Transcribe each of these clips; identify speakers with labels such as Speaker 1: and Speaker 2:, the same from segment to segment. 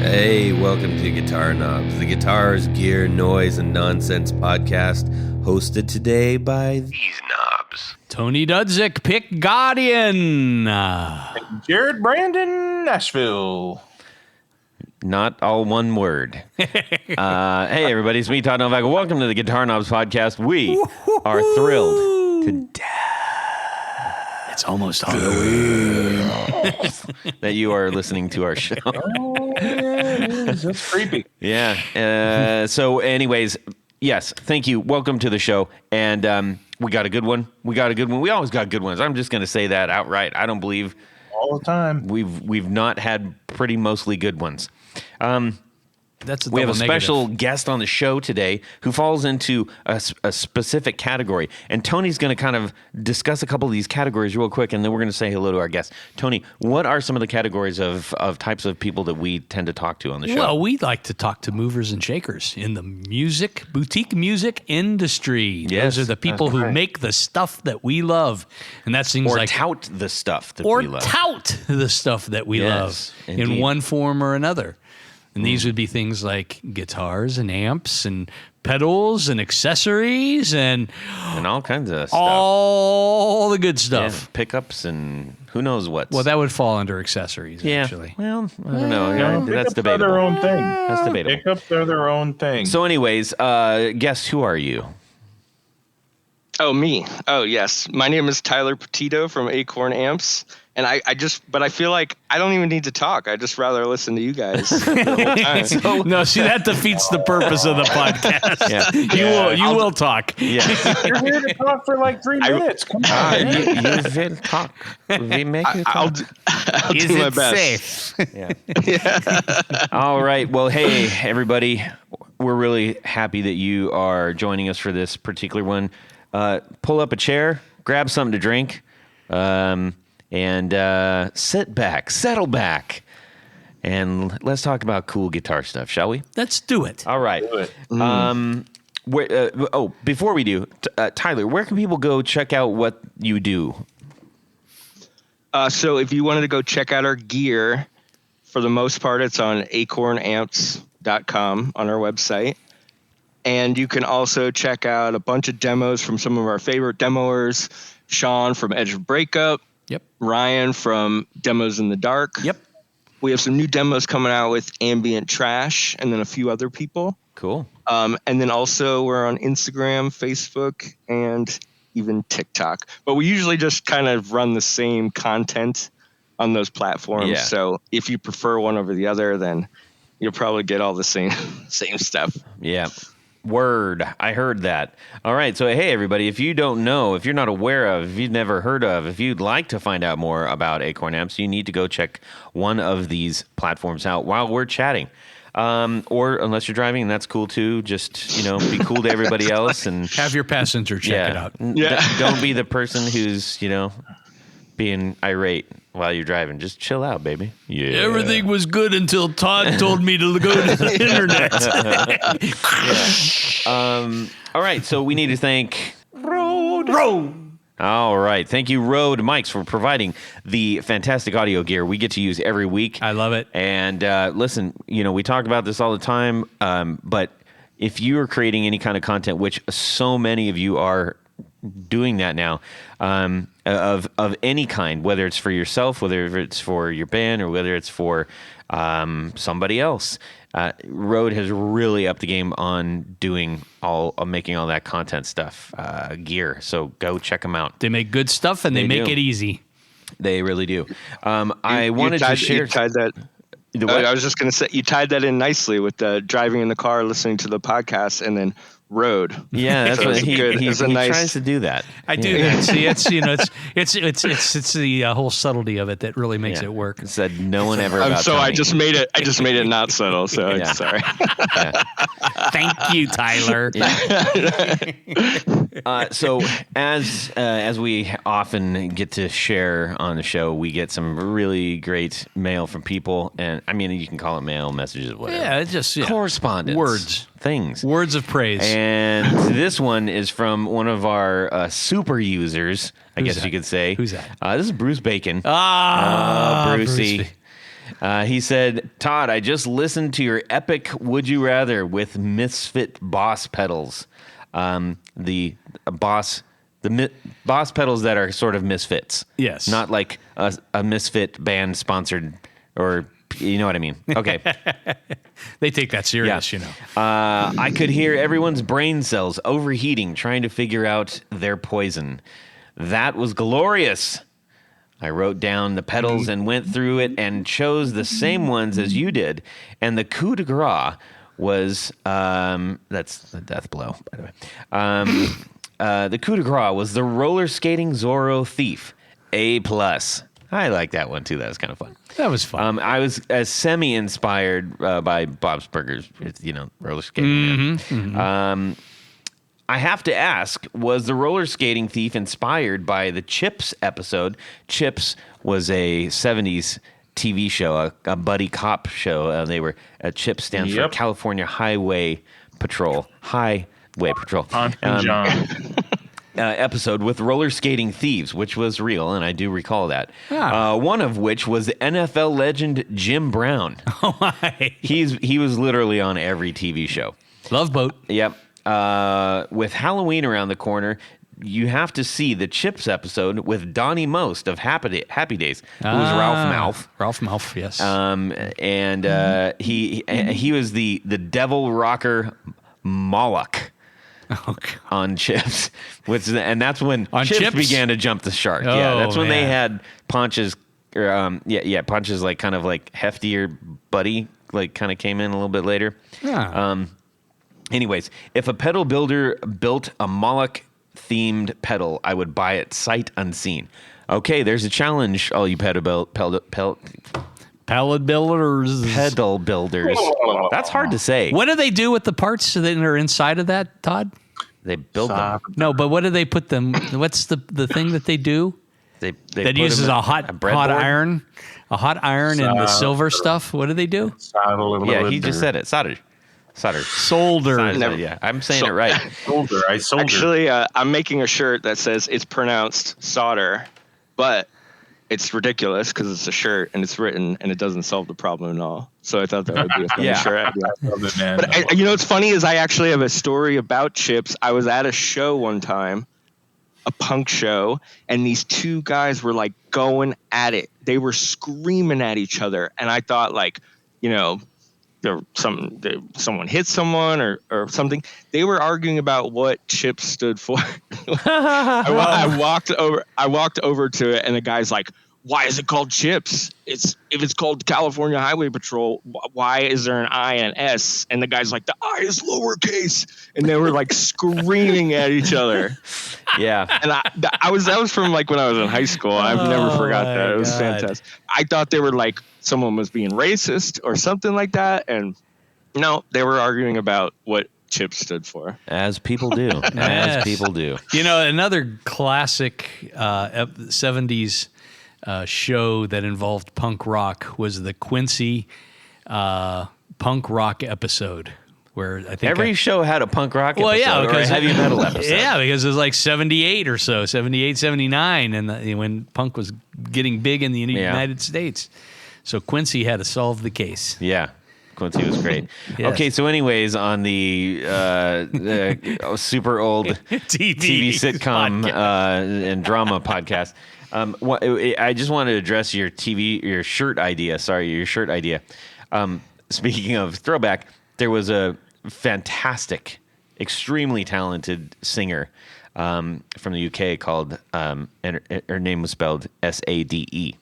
Speaker 1: Hey, welcome to Guitar Knobs, the guitars, gear, noise, and nonsense podcast, hosted today by these knobs.
Speaker 2: Tony Dudzik, Pick Guardian.
Speaker 3: Jared Brandon, Nashville.
Speaker 1: Not all one word. Hey, everybody, it's me, Todd Novak. Welcome to the Guitar Knobs podcast. We are thrilled to death.
Speaker 2: It's almost Halloween.
Speaker 1: that you are listening to our show.
Speaker 3: Oh, that's creepy.
Speaker 1: Yeah. So anyways, yes, thank you. Welcome to the show. And we got a good one. We always got good ones. I'm just going to say that outright. I don't believe
Speaker 3: all the time
Speaker 1: we've not had pretty mostly good ones. We have a special guest on the show today who falls into a specific category. And Tony's going to kind of discuss a couple of these categories real quick, and then we're going to say hello to our guest. Tony, what are some of the categories of types of people that we tend to talk to on the show?
Speaker 2: Well, we like to talk to movers and shakers in the boutique music industry.
Speaker 1: Yes,
Speaker 2: those are the people who make the stuff that we love. And that seems like...
Speaker 1: tout the stuff that we love.
Speaker 2: Or tout the stuff that we love
Speaker 1: indeed.
Speaker 2: in one form or another. And these would be things like guitars and amps and pedals and accessories and
Speaker 1: all kinds of stuff.
Speaker 2: All the good stuff.
Speaker 1: Yeah, pickups and who knows what.
Speaker 2: Well, that would fall under accessories, actually.
Speaker 1: Well, I don't know. That's
Speaker 3: pickups
Speaker 1: debatable.
Speaker 3: are their own thing.
Speaker 1: That's debatable.
Speaker 3: Pickups are their own thing.
Speaker 1: So anyways, guess who are you?
Speaker 4: Oh, me. Oh, yes. My name is Tyler Petito from Acorn Amps. And I feel like I don't even need to talk. I just rather listen to you guys the whole time.
Speaker 2: No, see, that defeats the purpose of the podcast. You will talk.
Speaker 1: Yeah.
Speaker 3: You're here to talk for like 3 minutes. Come on.
Speaker 1: You will talk. We make you talk.
Speaker 4: I'll do my best.
Speaker 2: Safe?
Speaker 1: Yeah. All right. Well, hey, everybody. We're really happy that you are joining us for this particular one. Pull up a chair, grab something to drink, and sit back, settle back, and let's talk about cool guitar stuff, shall we?
Speaker 2: Let's do it.
Speaker 1: All right.
Speaker 3: Do it.
Speaker 1: Before we do, Tyler, where can people go check out what you do?
Speaker 4: So if you wanted to go check out our gear, for the most part, it's on acornamps.com on our website. And you can also check out a bunch of demos from some of our favorite demoers, Sean from Edge of Breakup.
Speaker 2: Yep.
Speaker 4: Ryan from Demos in the Dark.
Speaker 2: Yep.
Speaker 4: We have some new demos coming out with Ambient Trash and then a few other people.
Speaker 1: Cool.
Speaker 4: And then also we're on Instagram, Facebook, and even TikTok. But we usually just kind of run the same content on those platforms.
Speaker 1: Yeah.
Speaker 4: So if you prefer one over the other, then you'll probably get all the same stuff.
Speaker 1: Yeah. Word. I heard that. All right. So, hey, everybody, if you don't know, if you're not aware of, if you've never heard of, if you'd like to find out more about Acorn Amps, you need to go check one of these platforms out while we're chatting. Or unless you're driving, and that's cool too. Just, be cool to everybody else and
Speaker 2: have your passenger check it out.
Speaker 1: Don't be the person who's, being irate while you're driving. Just chill out, baby. Yeah.
Speaker 2: Everything was good until Todd told me to go to the internet.
Speaker 1: All right. So we need to thank
Speaker 2: Rode.
Speaker 1: All right. Thank you, Rode Mics, for providing the fantastic audio gear we get to use every week.
Speaker 2: I love it.
Speaker 1: And listen, we talk about this all the time, but if you are creating any kind of content, which so many of you are doing that now, of any kind, whether it's for yourself, whether it's for your band, or whether it's for somebody else, Rode has really upped the game on making all that content stuff, gear. So go check them out.
Speaker 2: They make good stuff and they make it easy.
Speaker 1: They really do. I wanted to share.
Speaker 4: You tied that. I was just going to say, you tied that in nicely with driving in the car, listening to the podcast, and then Rode.
Speaker 1: Yeah, that's what he tries to do that.
Speaker 2: I do that. See, it's the whole subtlety of it that really makes it work.
Speaker 1: Said no one ever.
Speaker 4: I just made it not subtle. So I'm sorry.
Speaker 1: Yeah.
Speaker 2: Thank you, Tyler.
Speaker 1: So as we often get to share on the show, we get some really great mail from people, and I mean, you can call it mail, messages, whatever.
Speaker 2: Yeah, it's just
Speaker 1: correspondence,
Speaker 2: words,
Speaker 1: things,
Speaker 2: words of praise.
Speaker 1: And this one is from one of our super users, I guess you could say.
Speaker 2: Who's that?
Speaker 1: This is Bruce Bacon.
Speaker 2: Brucey.
Speaker 1: Brucey. He said, Todd, I just listened to your epic Would You Rather with Misfit Boss pedals. The boss pedals that are sort of misfits.
Speaker 2: Yes.
Speaker 1: Not like a misfit band sponsored, or you know what I mean. Okay.
Speaker 2: They take that serious, you know.
Speaker 1: I could hear everyone's brain cells overheating, trying to figure out their poison. That was glorious. I wrote down the pedals and went through it and chose the same ones as you did. And the coup de grace was, that's the death blow, by the way. The coup de grace was the roller skating Zorro Thief, A+. I like that one too. That was kind of fun.
Speaker 2: That was fun.
Speaker 1: I was semi-inspired by Bob's Burgers, roller skating. I have to ask, was the roller skating thief inspired by the Chips episode? Chips was a 70s TV show, a buddy cop show. Chips stands for California Highway Patrol. Highway Patrol.
Speaker 3: John.
Speaker 1: Episode with roller skating thieves, which was real, and I do recall that. One of which was the NFL legend Jim Brown.
Speaker 2: Oh my!
Speaker 1: He was literally on every TV show.
Speaker 2: Love Boat.
Speaker 1: Yep. With Halloween around the corner, you have to see the Chips episode with Donnie Most of Happy Days, who was Ralph Malph.
Speaker 2: Ralph Malph, yes.
Speaker 1: He was the devil rocker Moloch. On Chips, and that's when Chips began to jump the shark. That's when they had Ponch's, Ponch's like kind of like heftier buddy, like kind of came in a little bit later. Anyways, if a pedal builder built a Moloch themed pedal, I would buy it sight unseen. Okay, there's a challenge, all you pedal builders. That's hard to say.
Speaker 2: What do they do with the parts that are inside of that, Todd?
Speaker 1: They build them.
Speaker 2: No, but what do they put them? What's the thing that they do?
Speaker 1: They
Speaker 2: that uses a hot iron and the silver stuff. What do they do?
Speaker 1: He just said it. Solder. Yeah, I'm saying it right.
Speaker 3: Solder.
Speaker 4: Actually, I'm making a shirt that says it's pronounced solder, but it's ridiculous because it's a shirt and it's written and it doesn't solve the problem at all. So I thought that would be a funny shirt. But what's funny is I actually have a story about Chips. I was at a show one time, a punk show, and these two guys were like going at it. They were screaming at each other, and I thought someone hit someone or something. They were arguing about what Chips stood for. I walked over to it, and the guy's like, "Why is it called Chips? If it's called California Highway Patrol, why is there an I and an S?" And the guy's like, "The I is lowercase," and they were like screaming at each other.
Speaker 1: Yeah,
Speaker 4: and that was from like when I was in high school. I've never forgot that. It was fantastic. I thought they were like someone was being racist or something like that, and no, they were arguing about what Chips stood for.
Speaker 1: As people do. As people do.
Speaker 2: Another classic 70s show that involved punk rock was the Quincy punk rock episode, where I think
Speaker 1: every show had a punk rock episode or a heavy metal episode.
Speaker 2: Yeah, because it was like 78 or so, 78, 79, and when punk was getting big in the United States. So Quincy had to solve the case.
Speaker 1: Yeah. Quincy was great. Yes. Okay, so anyways, on the super old TV sitcom and drama podcast, I just wanted to address your shirt idea. Sorry, your shirt idea. Speaking of throwback, there was a fantastic, extremely talented singer from the UK called, and her name was spelled Sade.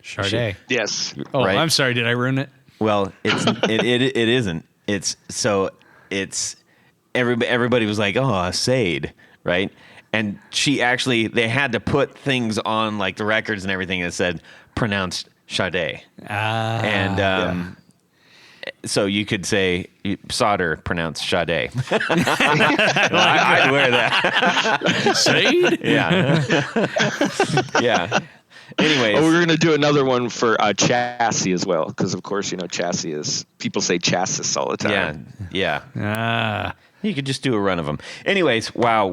Speaker 2: Sade.
Speaker 4: Yes.
Speaker 2: Oh, right? I'm sorry. Did I ruin it?
Speaker 1: Well, it isn't. Everybody was like, "Oh, Sade," right? And they had to put things on like the records and everything that said pronounced Sade. So you could say solder pronounced Sade. I'd wear that.
Speaker 2: Sade?
Speaker 1: Yeah. Yeah. Anyways,
Speaker 4: we're going to do another one for chassis as well, because of course chassis is, people say chassis all the time.
Speaker 1: Yeah. You could just do a run of them. Anyways, wow.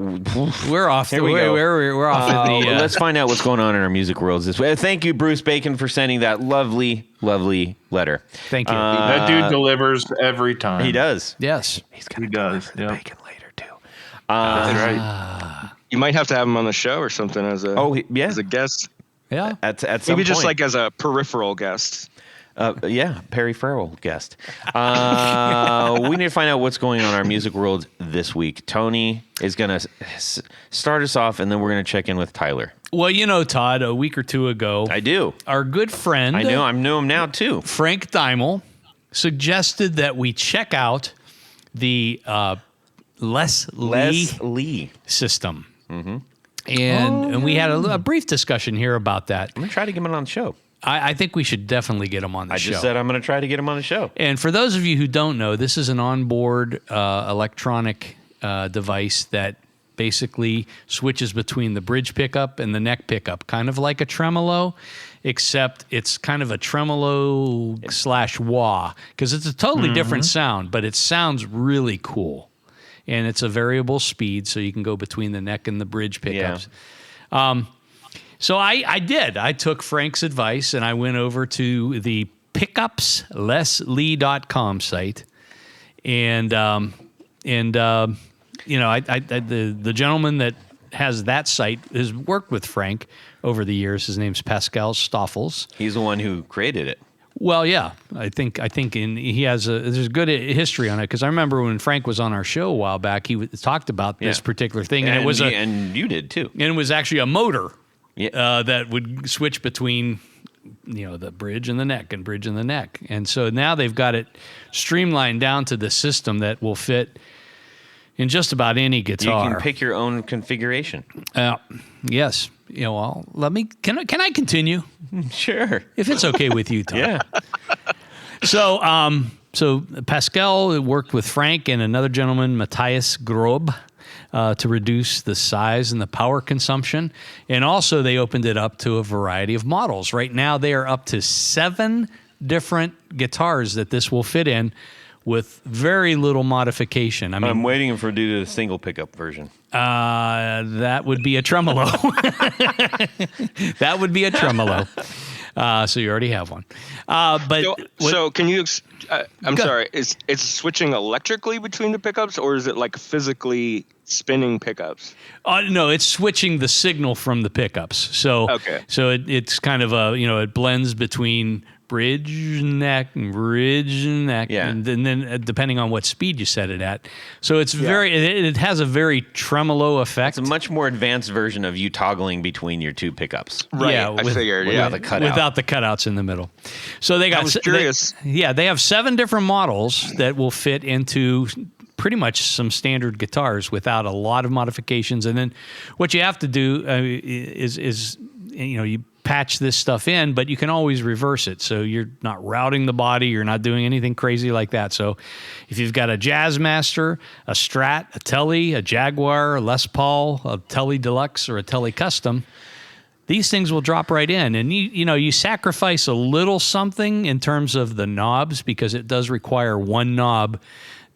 Speaker 2: We're off.
Speaker 1: Here we go.
Speaker 2: We're off.
Speaker 1: Let's find out what's going on in our music worlds this way. Thank you, Bruce Bacon, for sending that lovely, lovely letter.
Speaker 2: Thank you.
Speaker 3: That dude delivers every time.
Speaker 1: He does.
Speaker 2: Yes.
Speaker 3: He does. Yep.
Speaker 1: Bacon later, too.
Speaker 3: That's right.
Speaker 4: You might have to have him on the show or something as a as a guest.
Speaker 2: Yeah.
Speaker 1: At some
Speaker 4: Maybe just
Speaker 1: point.
Speaker 4: like as a peripheral guest.
Speaker 1: Yeah, Perry Farrell guest. We need to find out what's going on in our music world this week. Tony is going to start us off, and then we're going to check in with Tyler.
Speaker 2: Well, you know, Todd, a week or two ago,
Speaker 1: I do.
Speaker 2: our good friend,
Speaker 1: I know him now, too.
Speaker 2: Frank Dimel, suggested that we check out the Les Lee system. Mm-hmm. And we had a brief discussion here about that.
Speaker 1: I'm going to try to get him on the show.
Speaker 2: I think we should definitely get him on the show.
Speaker 1: I just said I'm going to try to get him on the show.
Speaker 2: And for those of you who don't know, this is an onboard electronic device that basically switches between the bridge pickup and the neck pickup, kind of like a tremolo, except it's kind of a tremolo / wah, because it's a totally different sound, but it sounds really cool. And it's a variable speed, so you can go between the neck and the bridge pickups. Yeah. So I did. I took Frank's advice, and I went over to the pickupsleslee.com site, and the gentleman that has that site has worked with Frank over the years. His name's Pascal Stoffels.
Speaker 1: He's the one who created it.
Speaker 2: Well, yeah, I think he has there's a good history on it, because I remember when Frank was on our show a while back, he talked about this particular thing, and it was
Speaker 1: and you did too,
Speaker 2: and it was actually a motor. Yeah. That would switch between, the bridge and the neck and bridge and the neck. And so now they've got it streamlined down to the system that will fit in just about any guitar.
Speaker 1: You can pick your own configuration.
Speaker 2: Yes. Well, can I continue?
Speaker 1: Sure.
Speaker 2: If it's okay with you, Tom.
Speaker 1: Yeah.
Speaker 2: So Pascal worked with Frank and another gentleman, Matthias Grob, to reduce the size and the power consumption. And also they opened it up to a variety of models. Right now they are up to 7 different guitars that this will fit in with very little modification. I mean,
Speaker 1: I'm waiting for the single pickup version.
Speaker 2: That would be a tremolo. That would be a tremolo. So you already have one.
Speaker 4: So can you? I'm sorry. Is it's switching electrically between the pickups, or is it like physically spinning pickups?
Speaker 2: No, it's switching the signal from the pickups. So it's kind of it blends between bridge neck,
Speaker 1: yeah.
Speaker 2: and then depending on what speed you set it at. So it's it has a very tremolo effect.
Speaker 1: It's a much more advanced version of you toggling between your two pickups.
Speaker 4: Right, I figured.
Speaker 1: Without the cutout.
Speaker 2: Without the cutouts in the middle. So they got.
Speaker 4: I was curious.
Speaker 2: They have 7 different models that will fit into pretty much some standard guitars without a lot of modifications. And then what you have to do is you patch this stuff in, but you can always reverse it. So you're not routing the body. You're not doing anything crazy like that. So if you've got a Jazzmaster, a Strat, a Tele, a Jaguar, a Les Paul, a Tele Deluxe, or a Tele Custom, these things will drop right in. And you sacrifice a little something in terms of the knobs, because it does require one knob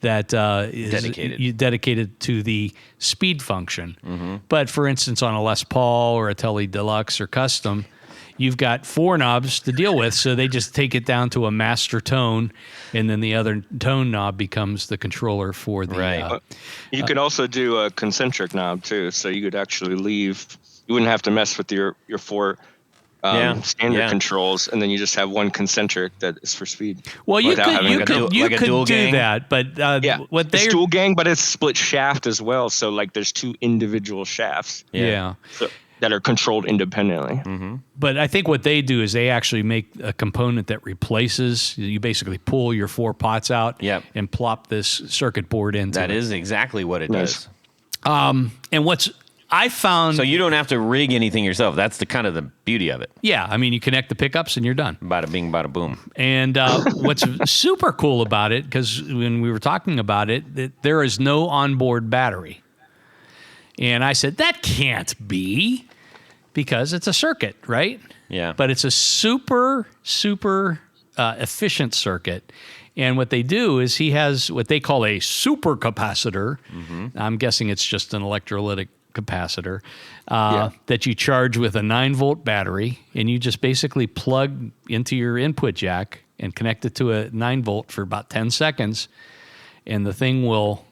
Speaker 2: that is dedicated to the speed function. Mm-hmm. But for instance, on a Les Paul or a Tele Deluxe or Custom, you've got 4 knobs to deal with, so they just take it down to a master tone, and then the other tone knob becomes the controller for the...
Speaker 1: Right.
Speaker 4: You could also do a concentric knob, too, so you could actually leave... You wouldn't have to mess with your 4 standard controls, and then you just have one concentric that is for speed.
Speaker 2: Well, you could do that, but what they
Speaker 4: dual gang, but it's split shaft as well. So like there's 2 individual shafts.
Speaker 2: Yeah.
Speaker 4: That are controlled independently.
Speaker 1: Mm-hmm.
Speaker 2: But I think what they do is they actually make a component that replaces. You basically pull your 4 pots out and plop this circuit board into.
Speaker 1: That is exactly what it does.
Speaker 2: And what's I found...
Speaker 1: So you don't have to rig anything yourself. That's the kind of the beauty of it.
Speaker 2: Yeah. I mean, you connect the pickups and you're done.
Speaker 1: Bada bing, bada boom.
Speaker 2: And what's super cool about it, because when we were talking about it, there is no onboard battery. And I said, that can't be, because it's a circuit, right?
Speaker 1: Yeah.
Speaker 2: But it's a super, super efficient circuit. And what they do is he has what they call a super capacitor. I'm guessing it's just an electrolytic capacitor that you charge with a 9-volt battery, and you just basically plug into your input jack and connect it to a 9-volt for about 10 seconds, and the thing will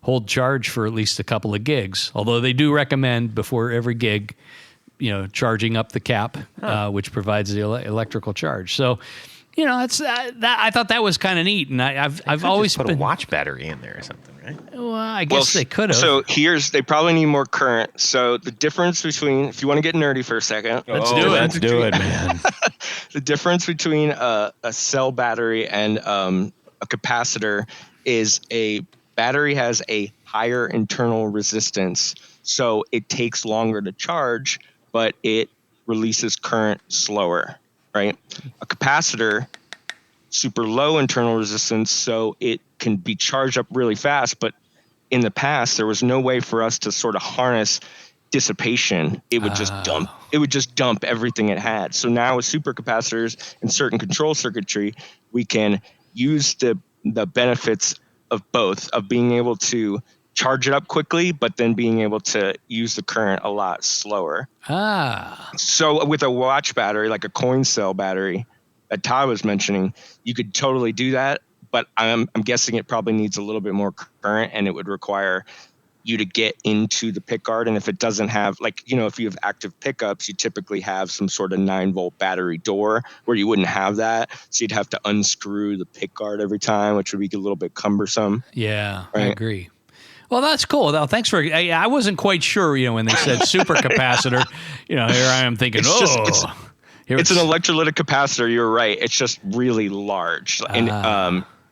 Speaker 2: hold charge for at least a couple of gigs. Although they do recommend before every gig, charging up the cap, which provides the electrical charge. So, it's that I thought that was kind of neat, and I've always
Speaker 1: put
Speaker 2: been
Speaker 1: a watch battery in there or something, right?
Speaker 2: Well, I guess they could have.
Speaker 4: So they probably need more current. So the difference between, if you want to get nerdy for a second,
Speaker 2: Let's do it.
Speaker 1: Let's do it, man.
Speaker 4: the difference between a cell battery and a capacitor is a battery has a higher internal resistance, so it takes longer to charge, but it releases current slower, right? A capacitor, super low internal resistance, so it can be charged up really fast, but in the past, there was no way for us to sort of harness dissipation. It would just dump everything it had. So now with supercapacitors and certain control circuitry, we can use the benefits of both, of being able to charge it up quickly, but then being able to use the current a lot slower. So with a watch battery, like a coin cell battery that Todd was mentioning, you could totally do that, but I'm guessing it probably needs a little bit more current, and it would require you to get into the pickguard. And if it doesn't have, if you have active pickups, you typically have some sort of 9-volt battery door where you wouldn't have that. So you'd have to unscrew the pickguard every time, which would be a little bit cumbersome.
Speaker 2: Yeah,
Speaker 4: right?
Speaker 2: I agree. Well, that's cool. Though, thanks for. I wasn't quite sure, when they said super capacitor. Here I am thinking,
Speaker 4: It's an electrolytic capacitor. You're right. It's just really large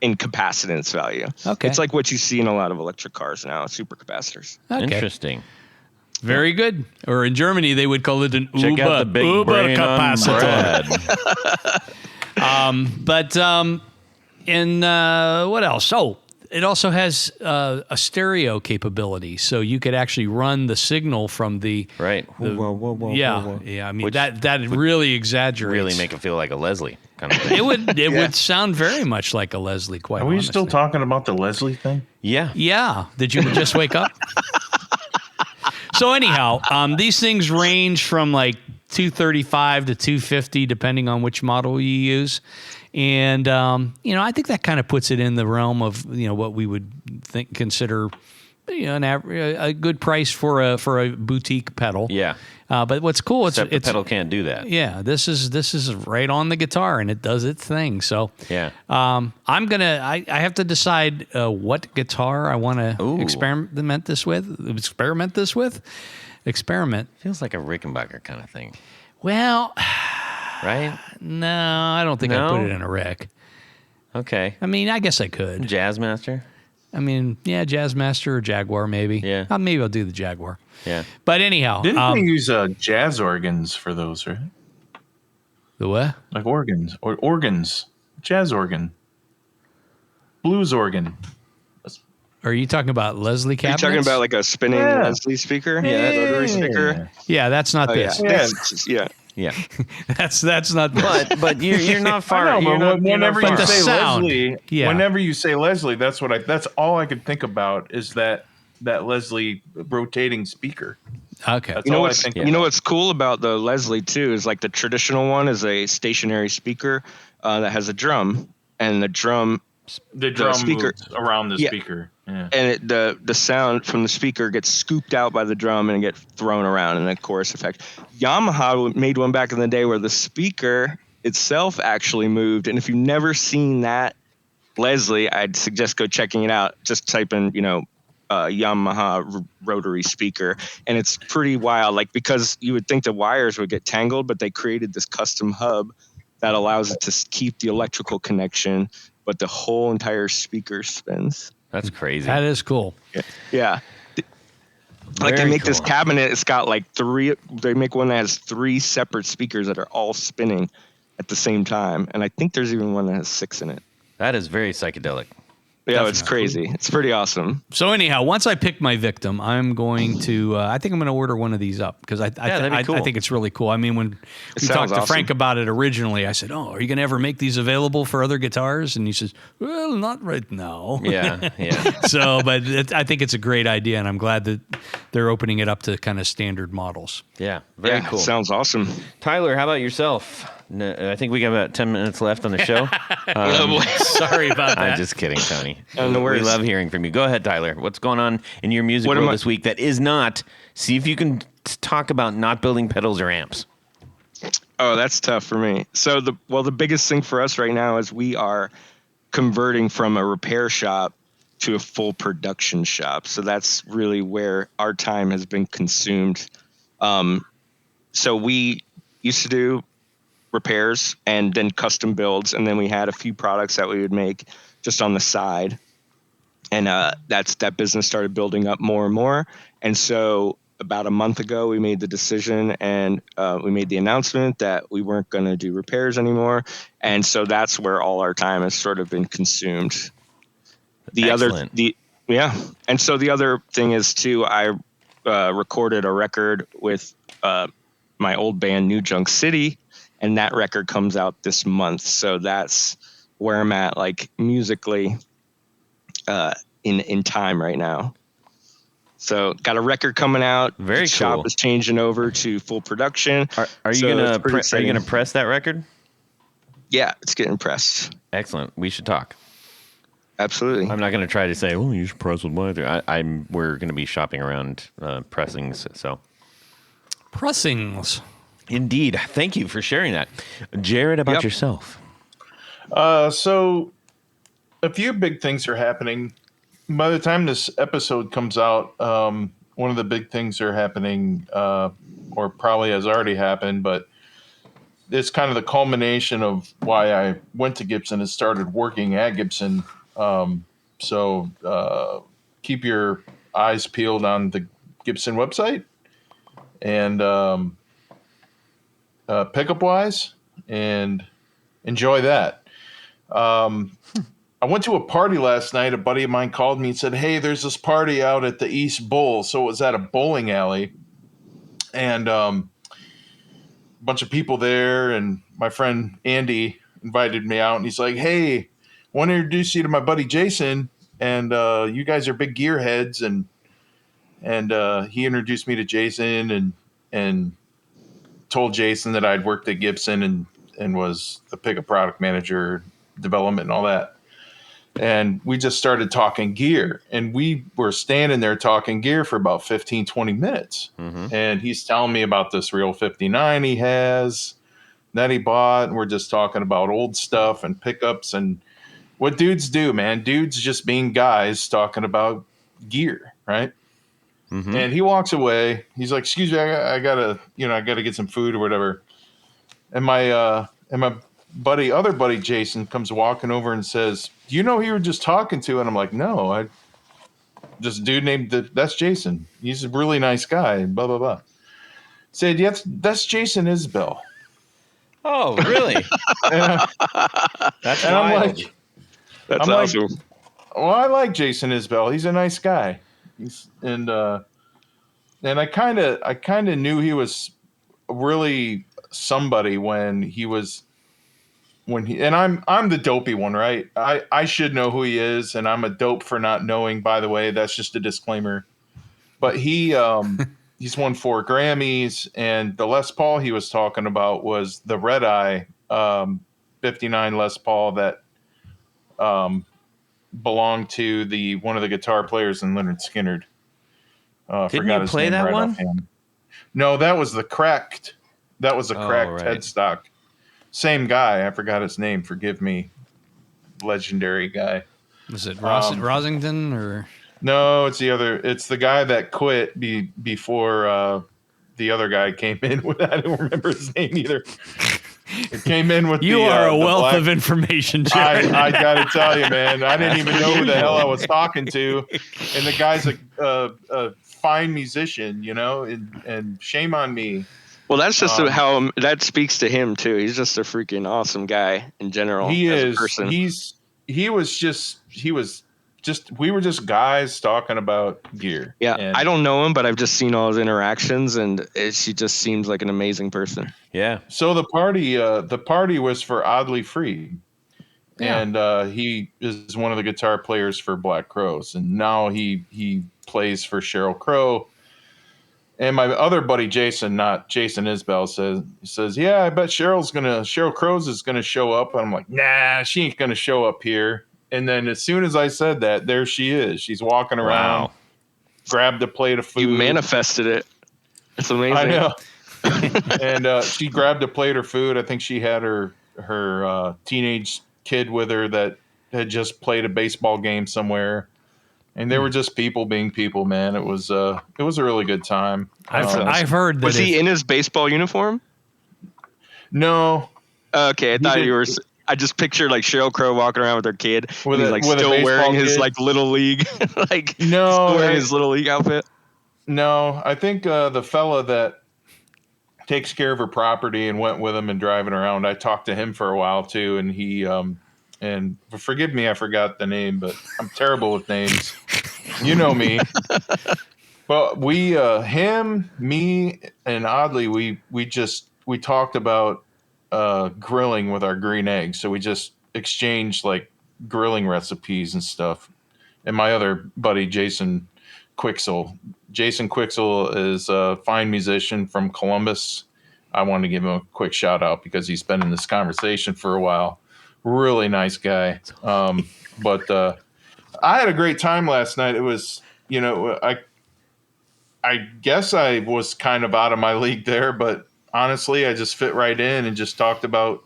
Speaker 4: in capacitance value.
Speaker 2: Okay.
Speaker 4: It's like what you see in a lot of electric cars now, supercapacitors.
Speaker 2: Okay.
Speaker 1: Interesting.
Speaker 2: Very good. Or in Germany, they would call it an
Speaker 1: Check out the big brain on
Speaker 2: capacitor. But in what else? Oh, it also has a stereo capability, so you could actually run the signal from the
Speaker 1: Right.
Speaker 2: whoa. Yeah. I mean, that really exaggerates.
Speaker 1: Really make it feel like a Leslie kind of thing.
Speaker 2: It would sound very much like a Leslie. Quite.
Speaker 3: Are we
Speaker 2: honestly.
Speaker 3: still talking about the Leslie thing?
Speaker 1: Yeah.
Speaker 2: Yeah. Did you just wake up? So anyhow, these things range from like $235 to $250, depending on which model you use. And, I think that kind of puts it in the realm of, what we would consider, a good price for a boutique pedal.
Speaker 1: Yeah.
Speaker 2: But what's cool,
Speaker 1: Except the pedal can't do that.
Speaker 2: Yeah, this is right on the guitar, and it does its thing. So
Speaker 1: Yeah.
Speaker 2: I have to decide what guitar I want to experiment this with.
Speaker 1: Feels like a Rickenbacker kind of thing.
Speaker 2: Well,
Speaker 1: right?
Speaker 2: No, I don't think I'd put it in a Rick.
Speaker 1: Okay.
Speaker 2: I mean, I guess I could.
Speaker 1: Jazzmaster?
Speaker 2: I mean, yeah, Jazzmaster or Jaguar maybe.
Speaker 1: Yeah.
Speaker 2: Maybe I'll do the Jaguar.
Speaker 1: Yeah.
Speaker 2: But anyhow.
Speaker 3: Didn't they use jazz organs for those, right?
Speaker 2: The what?
Speaker 3: Like organs. Or organs. Jazz organ. Blues organ.
Speaker 2: Are you talking about Leslie cabinets?
Speaker 4: Are you talking about like a spinning Leslie speaker?
Speaker 3: Yeah.
Speaker 4: Rotary speaker?
Speaker 2: Yeah, that's not this.
Speaker 4: Yeah.
Speaker 1: Yeah.
Speaker 2: That's not this.
Speaker 1: But you're not far.
Speaker 3: I know,
Speaker 1: you're not,
Speaker 3: whenever
Speaker 1: you're
Speaker 3: you
Speaker 1: not far.
Speaker 3: say
Speaker 2: sound.
Speaker 3: Leslie, whenever you say Leslie, that's all I could think about is that Leslie rotating speaker.
Speaker 2: Okay.
Speaker 3: That's
Speaker 4: You know
Speaker 3: all
Speaker 4: what's
Speaker 3: I think.
Speaker 4: you know what's cool about the Leslie too is like the traditional one is a stationary speaker that has a drum, and the drum
Speaker 3: speaker moves around the speaker. Yeah.
Speaker 4: And the sound from the speaker gets scooped out by the drum and get thrown around in a chorus effect. Yamaha made one back in the day where the speaker itself actually moved. And if you've never seen that Leslie, I'd suggest go checking it out. Just type in, Yamaha rotary speaker, and it's pretty wild. Like, because you would think the wires would get tangled, but they created this custom hub that allows it to keep the electrical connection, but the whole entire speaker spins.
Speaker 1: That's crazy.
Speaker 2: That is cool.
Speaker 4: Yeah. Like they make this cabinet, it's got like they make one that has 3 separate speakers that are all spinning at the same time. And I think there's even one that has 6 in it.
Speaker 1: That is very psychedelic.
Speaker 4: Yeah, it's crazy. It's pretty awesome.
Speaker 2: So anyhow, once I pick my victim, I'm going to. I think I'm going to order one of these up because
Speaker 1: that'd be cool.
Speaker 2: I think it's really cool. I mean, when we talked to Frank about it originally, I said, "Oh, are you going to ever make these available for other guitars?" And he says, "Well, not right now."
Speaker 1: Yeah.
Speaker 2: So, but I think it's a great idea, and I'm glad that they're opening it up to kind of standard models.
Speaker 1: Yeah, very cool.
Speaker 4: Sounds awesome.
Speaker 1: Tyler, how about yourself? No, I think we got about 10 minutes left on the show.
Speaker 2: Sorry about that.
Speaker 1: I'm just kidding, Tony.
Speaker 4: No worries.
Speaker 1: We love hearing from you. Go ahead, Tyler. What's going on in your music world this week that is not? See if you can talk about not building pedals or amps.
Speaker 4: Oh, that's tough for me. So the biggest thing for us right now is we are converting from a repair shop to a full production shop. So that's really where our time has been consumed. So we used to do repairs and then custom builds, and then we had a few products that we would make just on the side, and that business started building up more and more. And so about a month ago we made the decision, and we made the announcement that we weren't going to do repairs anymore, and so that's where all our time has sort of been consumed.
Speaker 1: Excellent.
Speaker 4: And so the other thing is too, I recorded a record with my old band New Junk City, and that record comes out this month. So that's where I'm at, like musically, in time right now. So got a record coming out.
Speaker 1: Very cool.
Speaker 4: Shop is changing over to full production.
Speaker 1: Are you gonna press that record?
Speaker 4: Yeah, it's getting pressed.
Speaker 1: Excellent. We should talk.
Speaker 4: Absolutely.
Speaker 1: I'm not going to try to say, "Oh, you should press with my." We're going to be shopping around pressings. So
Speaker 2: Pressings.
Speaker 1: Indeed. Thank you for sharing that. Jared, about yourself?
Speaker 3: So a few big things are happening. By the time this episode comes out, one of the big things are happening, or probably has already happened, but it's kind of the culmination of why I went to Gibson and started working at Gibson. So keep your eyes peeled on the Gibson website and pickup wise, and enjoy that. I went to a party last night. A buddy of mine called me and said, "Hey, there's this party out at the East Bowl." So it was at a bowling alley, and a bunch of people there. And my friend Andy invited me out, and he's like, "Hey, I want to introduce you to my buddy Jason, and you guys are big gearheads." And he introduced me to Jason, and told Jason that I'd worked at Gibson and was the pickup product manager, development, and all that. And we just started talking gear, and we were standing there talking gear for about 15, 20 minutes. Mm-hmm. And he's telling me about this Real 59 he has that he bought. And we're just talking about old stuff and pickups and what dudes do, man. Dudes just being guys talking about gear, right? Mm-hmm. And he walks away. He's like, "Excuse me, I gotta get some food or whatever." And my other buddy Jason comes walking over and says, "Do you know who you were just talking to?" And I'm like, "No, just a dude named that's Jason. He's a really nice guy." Blah blah blah. Said, "Yes, that's Jason Isbell."
Speaker 1: Oh, really? That's wild.
Speaker 4: That's awesome.
Speaker 3: Well, I like Jason Isbell. He's a nice guy. And I kind of knew he was really somebody and I'm the dopey one, right? I should know who he is, and I'm a dope for not knowing, by the way. That's just a disclaimer. But he's won 4 Grammys, and the Les Paul he was talking about was the Red Eye 59 Les Paul that belonged to one of the guitar players in Lynyrd Skynyrd.
Speaker 1: Didn't you play that one?
Speaker 3: Offhand. No, that was the cracked. That was a cracked headstock. Same guy. I forgot his name. Forgive me. Legendary guy.
Speaker 2: Was it Rosington or?
Speaker 3: No, it's the other. It's the guy that quit before the other guy came in. I don't remember his name either. It came in with
Speaker 2: you are a wealth of information, Jared.
Speaker 3: I got to tell you, man. I didn't even know who the hell I was talking to, and the guy's a fine musician, and shame on me.
Speaker 4: Well, that's just how that speaks to him too. He's just a freaking awesome guy in general.
Speaker 3: He
Speaker 4: as
Speaker 3: is.
Speaker 4: A person.
Speaker 3: He was we were just guys talking about gear.
Speaker 4: Yeah,
Speaker 3: And
Speaker 4: I don't know him, but I've just seen all his interactions, and she just seems like an amazing person.
Speaker 1: Yeah.
Speaker 3: So the party was for Oddly Free.
Speaker 2: Yeah.
Speaker 3: And he is one of the guitar players for Black Crowes, and now he plays for Sheryl Crow. And my other buddy Jason, not Jason Isbell, says, yeah, I bet Sheryl Crows is gonna show up. And I'm like, nah, she ain't gonna show up here. And then as soon as I said that, there she is. She's walking around,
Speaker 1: Wow.
Speaker 3: grabbed a plate of food.
Speaker 4: You manifested it. It's amazing.
Speaker 3: I know. And she grabbed a plate of food. I think she had her teenage kid with her that had just played a baseball game somewhere. And they were just people being people, man. It was a really good time.
Speaker 2: I've heard that.
Speaker 4: Was he in his baseball uniform?
Speaker 3: No.
Speaker 4: Okay, I thought
Speaker 3: did-
Speaker 4: you were. I just pictured like Sheryl Crow walking around with her kid.
Speaker 3: With
Speaker 4: He's
Speaker 3: a-
Speaker 4: like
Speaker 3: with a
Speaker 4: still
Speaker 3: baseball
Speaker 4: wearing his
Speaker 3: kid?
Speaker 4: like little league, like
Speaker 3: No,
Speaker 4: still wearing
Speaker 3: I-
Speaker 4: his little league outfit.
Speaker 3: No, I think the fella that takes care of her property and went with him and driving around, I talked to him for a while too, and he and forgive me, I forgot the name, but I'm terrible with names. You know me. But we, him, me, and Oddly, we talked about grilling with our green eggs. So we just exchanged like grilling recipes and stuff. And my other buddy, Jason Quixel is a fine musician from Columbus. I wanted to give him a quick shout out because he's been in this conversation for a while. Really nice guy. But I had a great time last night. It was, I guess I was kind of out of my league there, but honestly, I just fit right in and just talked about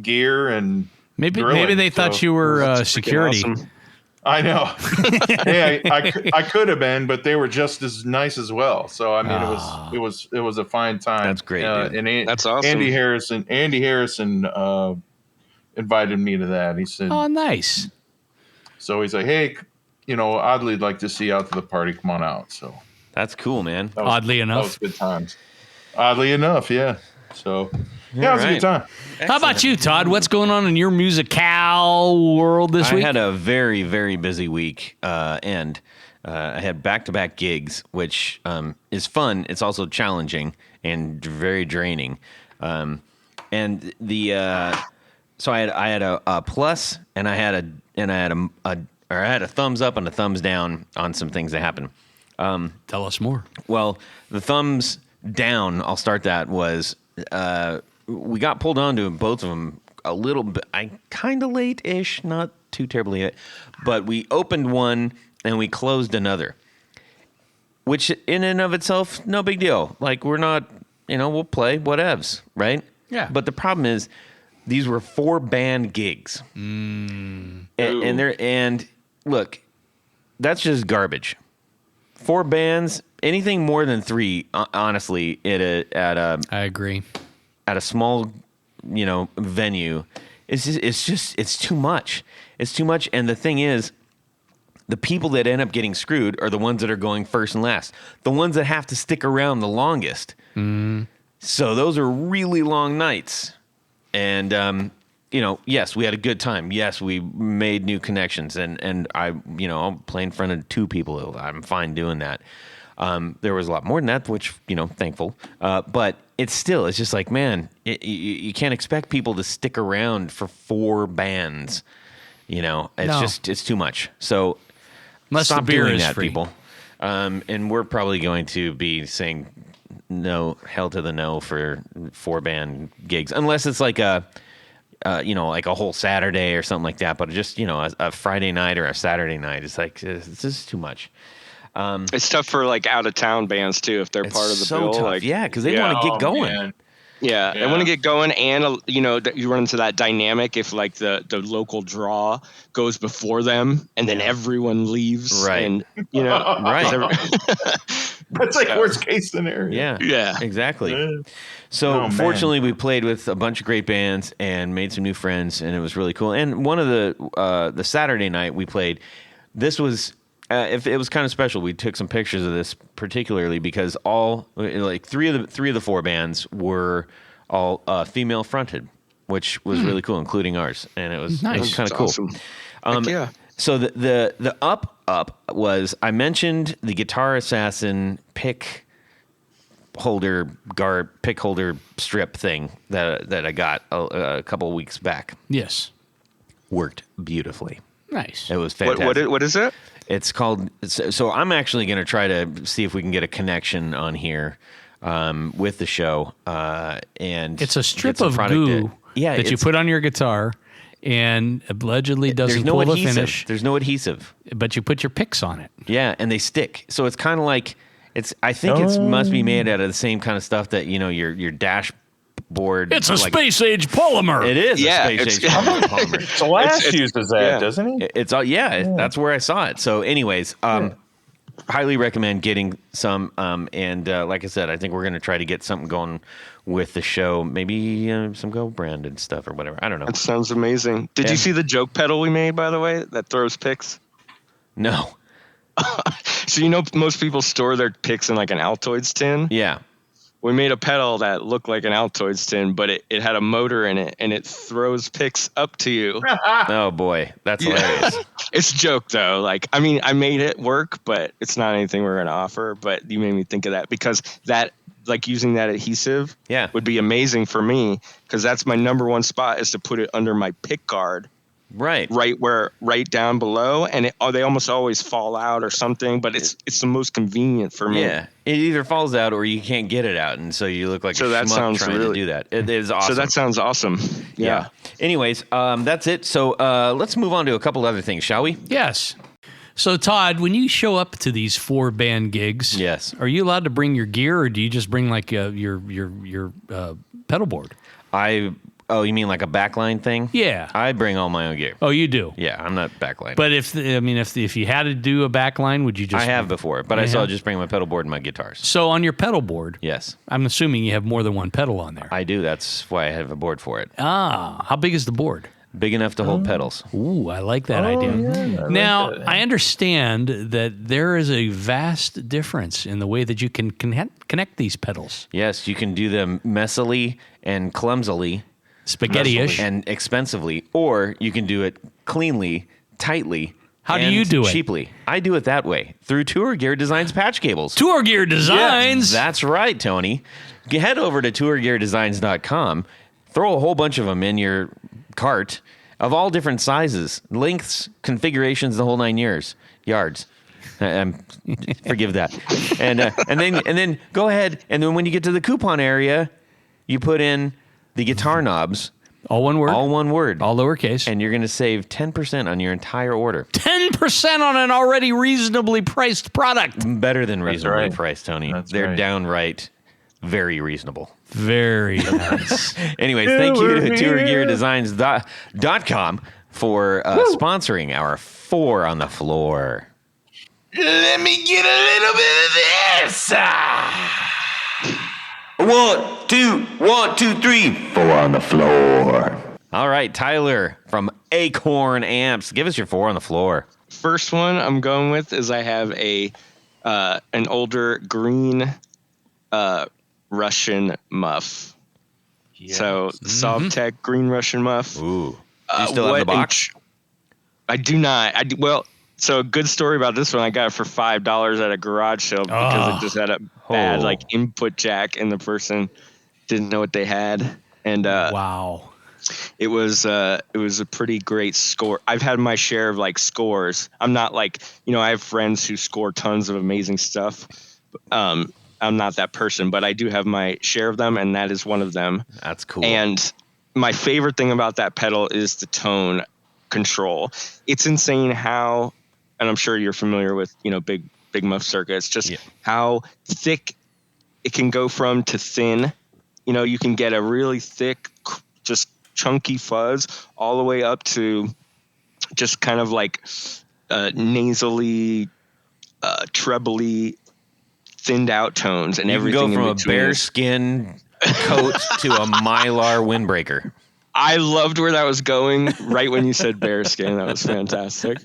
Speaker 3: gear and
Speaker 2: Maybe
Speaker 3: grilling.
Speaker 2: they thought
Speaker 3: So
Speaker 2: you were
Speaker 4: That's freaking
Speaker 2: security.
Speaker 4: awesome.
Speaker 3: I know. Hey, I could have been, but they were just as nice as well. So I mean, it was a fine time.
Speaker 1: That's great, dude.
Speaker 3: And
Speaker 4: That's awesome.
Speaker 3: Andy Harrison invited me to that. He said,
Speaker 2: Oh, nice.
Speaker 3: so he's like, hey, Oddly, I'd like to see you out to the party. Come on out. So
Speaker 1: That's cool, man.
Speaker 3: that was-
Speaker 2: Oddly
Speaker 3: that
Speaker 2: enough.
Speaker 3: was good times. Oddly enough, yeah. So yeah, it was a
Speaker 1: right.
Speaker 3: good time.
Speaker 2: How about you, Todd? What's going on in your musical world this
Speaker 1: I
Speaker 2: week?
Speaker 1: had a very, very busy week, and I had back-to-back gigs, which is fun. It's also challenging and very draining. And so I had a plus, and I had a thumbs up and a thumbs down on some things that happened.
Speaker 2: Tell us more.
Speaker 1: Well, the thumbs down, I'll start that, was we got pulled onto both of them a little bit, kind of late-ish, not too terribly late, but we opened one and we closed another, which in and of itself, no big deal. Like, we're not, we'll play whatevs, right?
Speaker 2: Yeah.
Speaker 1: But the problem is, these were 4-band gigs. And look, that's just garbage. 4 bands, anything more than 3, honestly,
Speaker 2: I agree.
Speaker 1: at a small, venue, it's too much. It's too much. And the thing is, the people that end up getting screwed are the ones that are going first and last, the ones that have to stick around the longest. So those are really long nights. And, yes, we had a good time. Yes, we made new connections, and I'll play in front of 2 people. I'm fine doing that. There was a lot more than that, which, thankful. But it's just like, man, you can't expect people to stick around for 4 bands. It's too much. So
Speaker 2: Unless
Speaker 1: stop
Speaker 2: the beer
Speaker 1: doing
Speaker 2: is
Speaker 1: that,
Speaker 2: free.
Speaker 1: people. And we're probably going to be saying no, hell to the no for 4-band gigs, unless it's like a whole Saturday or something like that. But just, a Friday night or a Saturday night, it's like, this is too much.
Speaker 4: It's tough for like out of town bands too if they're
Speaker 1: It's
Speaker 4: part of the
Speaker 1: so
Speaker 4: bill.
Speaker 1: tough.
Speaker 4: Like,
Speaker 1: Yeah, because they want to get going.
Speaker 3: Man.
Speaker 4: Yeah, they
Speaker 3: Yeah.
Speaker 4: want to get going, and you run into that dynamic if like the local draw goes before them, and then everyone leaves,
Speaker 1: Right.
Speaker 4: And
Speaker 1: Right.
Speaker 3: That's like worst case scenario.
Speaker 1: Yeah.
Speaker 4: Yeah.
Speaker 1: Exactly.
Speaker 3: Yeah.
Speaker 1: So
Speaker 3: Oh, man.
Speaker 1: fortunately, we played with a bunch of great bands and made some new friends, and it was really cool. And one of the Saturday night we played, this was if it was kind of special. We took some pictures of this particularly because all like three of the 4 bands were all female fronted, which was really cool, including ours, and it was
Speaker 2: Nice.
Speaker 1: kind of cool.
Speaker 4: Awesome. Heck yeah.
Speaker 1: So the up was, I mentioned the Guitar Assassin pick holder strip thing that I got a couple of weeks back.
Speaker 2: Yes.
Speaker 1: Worked beautifully.
Speaker 2: Nice.
Speaker 1: It was fantastic.
Speaker 4: What is it?
Speaker 1: It's called. So I'm actually going to try to see if we can get a connection on here with the show. And
Speaker 2: It's a strip
Speaker 1: get some
Speaker 2: of
Speaker 1: product
Speaker 2: goo that you
Speaker 1: it's-
Speaker 2: put on your guitar, and allegedly doesn't
Speaker 1: there's no
Speaker 2: pull the
Speaker 1: adhesive.
Speaker 2: finish.
Speaker 1: There's no adhesive.
Speaker 2: But you put your picks on it.
Speaker 1: Yeah, and they stick. So it's kind of like I think it must be made out of the same kind of stuff that your dashboard.
Speaker 2: It's a space age polymer.
Speaker 1: It is.
Speaker 4: Yeah,
Speaker 1: a space age polymer.
Speaker 3: Slash uses that, doesn't he?
Speaker 1: It's all that's where I saw it. So, anyways, highly recommend getting some. And like I said, I think we're going to try to get something going with the show. Maybe some Go branded stuff or whatever. I don't know.
Speaker 4: That sounds amazing. Did you see the joke pedal we made, by the way, that throws picks?
Speaker 1: No.
Speaker 4: So most people store their picks in like an Altoids tin.
Speaker 1: Yeah.
Speaker 4: We made a pedal that looked like an Altoids tin, but it had a motor in it, and it throws picks up to you.
Speaker 1: Oh boy, that's hilarious.
Speaker 4: It's a joke though. Like, I mean, I made it work, but it's not anything we're gonna offer. But you made me think of that because that, like, using that adhesive, would be amazing for me because that's my number one spot is to put it under my pick guard.
Speaker 1: Right
Speaker 4: down below, and they almost always fall out or something. But it's the most convenient for me.
Speaker 1: Yeah, it either falls out or you can't get it out, and so you look like a schmuck trying to do that. It is awesome.
Speaker 4: So that sounds awesome. Yeah.
Speaker 1: Anyways, that's it. So let's move on to a couple other things, shall we?
Speaker 2: Yes. So, Todd, when you show up to these 4-band gigs,
Speaker 1: yes,
Speaker 2: are you allowed to bring your gear, or do you just bring like your pedal board?
Speaker 1: Oh, you mean like a backline thing?
Speaker 2: Yeah.
Speaker 1: I bring all my own gear.
Speaker 2: Oh, you do?
Speaker 1: Yeah, I'm not backline.
Speaker 2: But if you had to do a backline, would you just?
Speaker 1: I have before, but I still just bring my pedal board and my guitars.
Speaker 2: So on your pedal board,
Speaker 1: yes,
Speaker 2: I'm assuming you have more than one pedal on there.
Speaker 1: I do. That's why I have a board for it.
Speaker 2: How big is the board?
Speaker 1: Big enough to hold pedals.
Speaker 2: Ooh, I like that idea.
Speaker 3: Yeah,
Speaker 2: now,
Speaker 3: like that.
Speaker 2: I understand that there is a vast difference in the way that you can connect these pedals.
Speaker 1: Yes, you can do them messily and clumsily.
Speaker 2: Spaghetti-ish.
Speaker 1: And expensively, or you can do it cleanly, tightly.
Speaker 2: How do you do it?
Speaker 1: Cheaply. I do it that way through Tour Gear Designs patch cables.
Speaker 2: Tour Gear Designs.
Speaker 1: Yes, that's right, Tony. Head over to tourgeardesigns.com. Throw a whole bunch of them in your cart of all different sizes, lengths, configurations, the whole 9 yards. Forgive that. And then go ahead, and then when you get to the coupon area, you put in the guitar knobs.
Speaker 2: All one word?
Speaker 1: All one word.
Speaker 2: All lowercase.
Speaker 1: And you're going to save 10% on your entire order.
Speaker 2: 10% on an already reasonably priced product.
Speaker 1: Better than reasonably priced, Tony. They're
Speaker 3: right.
Speaker 1: downright very reasonable.
Speaker 2: Very nice.
Speaker 1: Anyways, thank you to tourgeardesigns.com for sponsoring our 4 on the floor.
Speaker 3: Let me get a little bit of this.
Speaker 1: 1, 2, 3. 4 on the floor. All right, Tyler from Acorn Amps. Give us your 4 on the floor.
Speaker 4: First one I'm going with is I have an older green Russian muff. Yes. So Sovtek green Russian muff.
Speaker 1: Ooh. Do you still have the box?
Speaker 4: I do not. Well, so a good story about this one. I got it for $5 at a garage sale because it just had a bad input jack, and the person didn't know what they had. And
Speaker 2: wow,
Speaker 4: it was a pretty great score. I've had my share of scores. I'm not I have friends who score tons of amazing stuff. I'm not that person, but I do have my share of them, and that is one of them.
Speaker 1: That's cool.
Speaker 4: And my favorite thing about that pedal is the tone control. It's insane how, and I'm sure you're familiar with, big muff circuits, just how thick it can go from to thin. You can get a really thick, just chunky fuzz all the way up to just kind of nasally, trebly, thinned out tones, and
Speaker 1: you
Speaker 4: everything
Speaker 1: can go from
Speaker 4: in
Speaker 1: a
Speaker 4: between.
Speaker 1: bear skin coat to a mylar windbreaker.
Speaker 4: I loved where that was going right when you said bearskin. That was fantastic.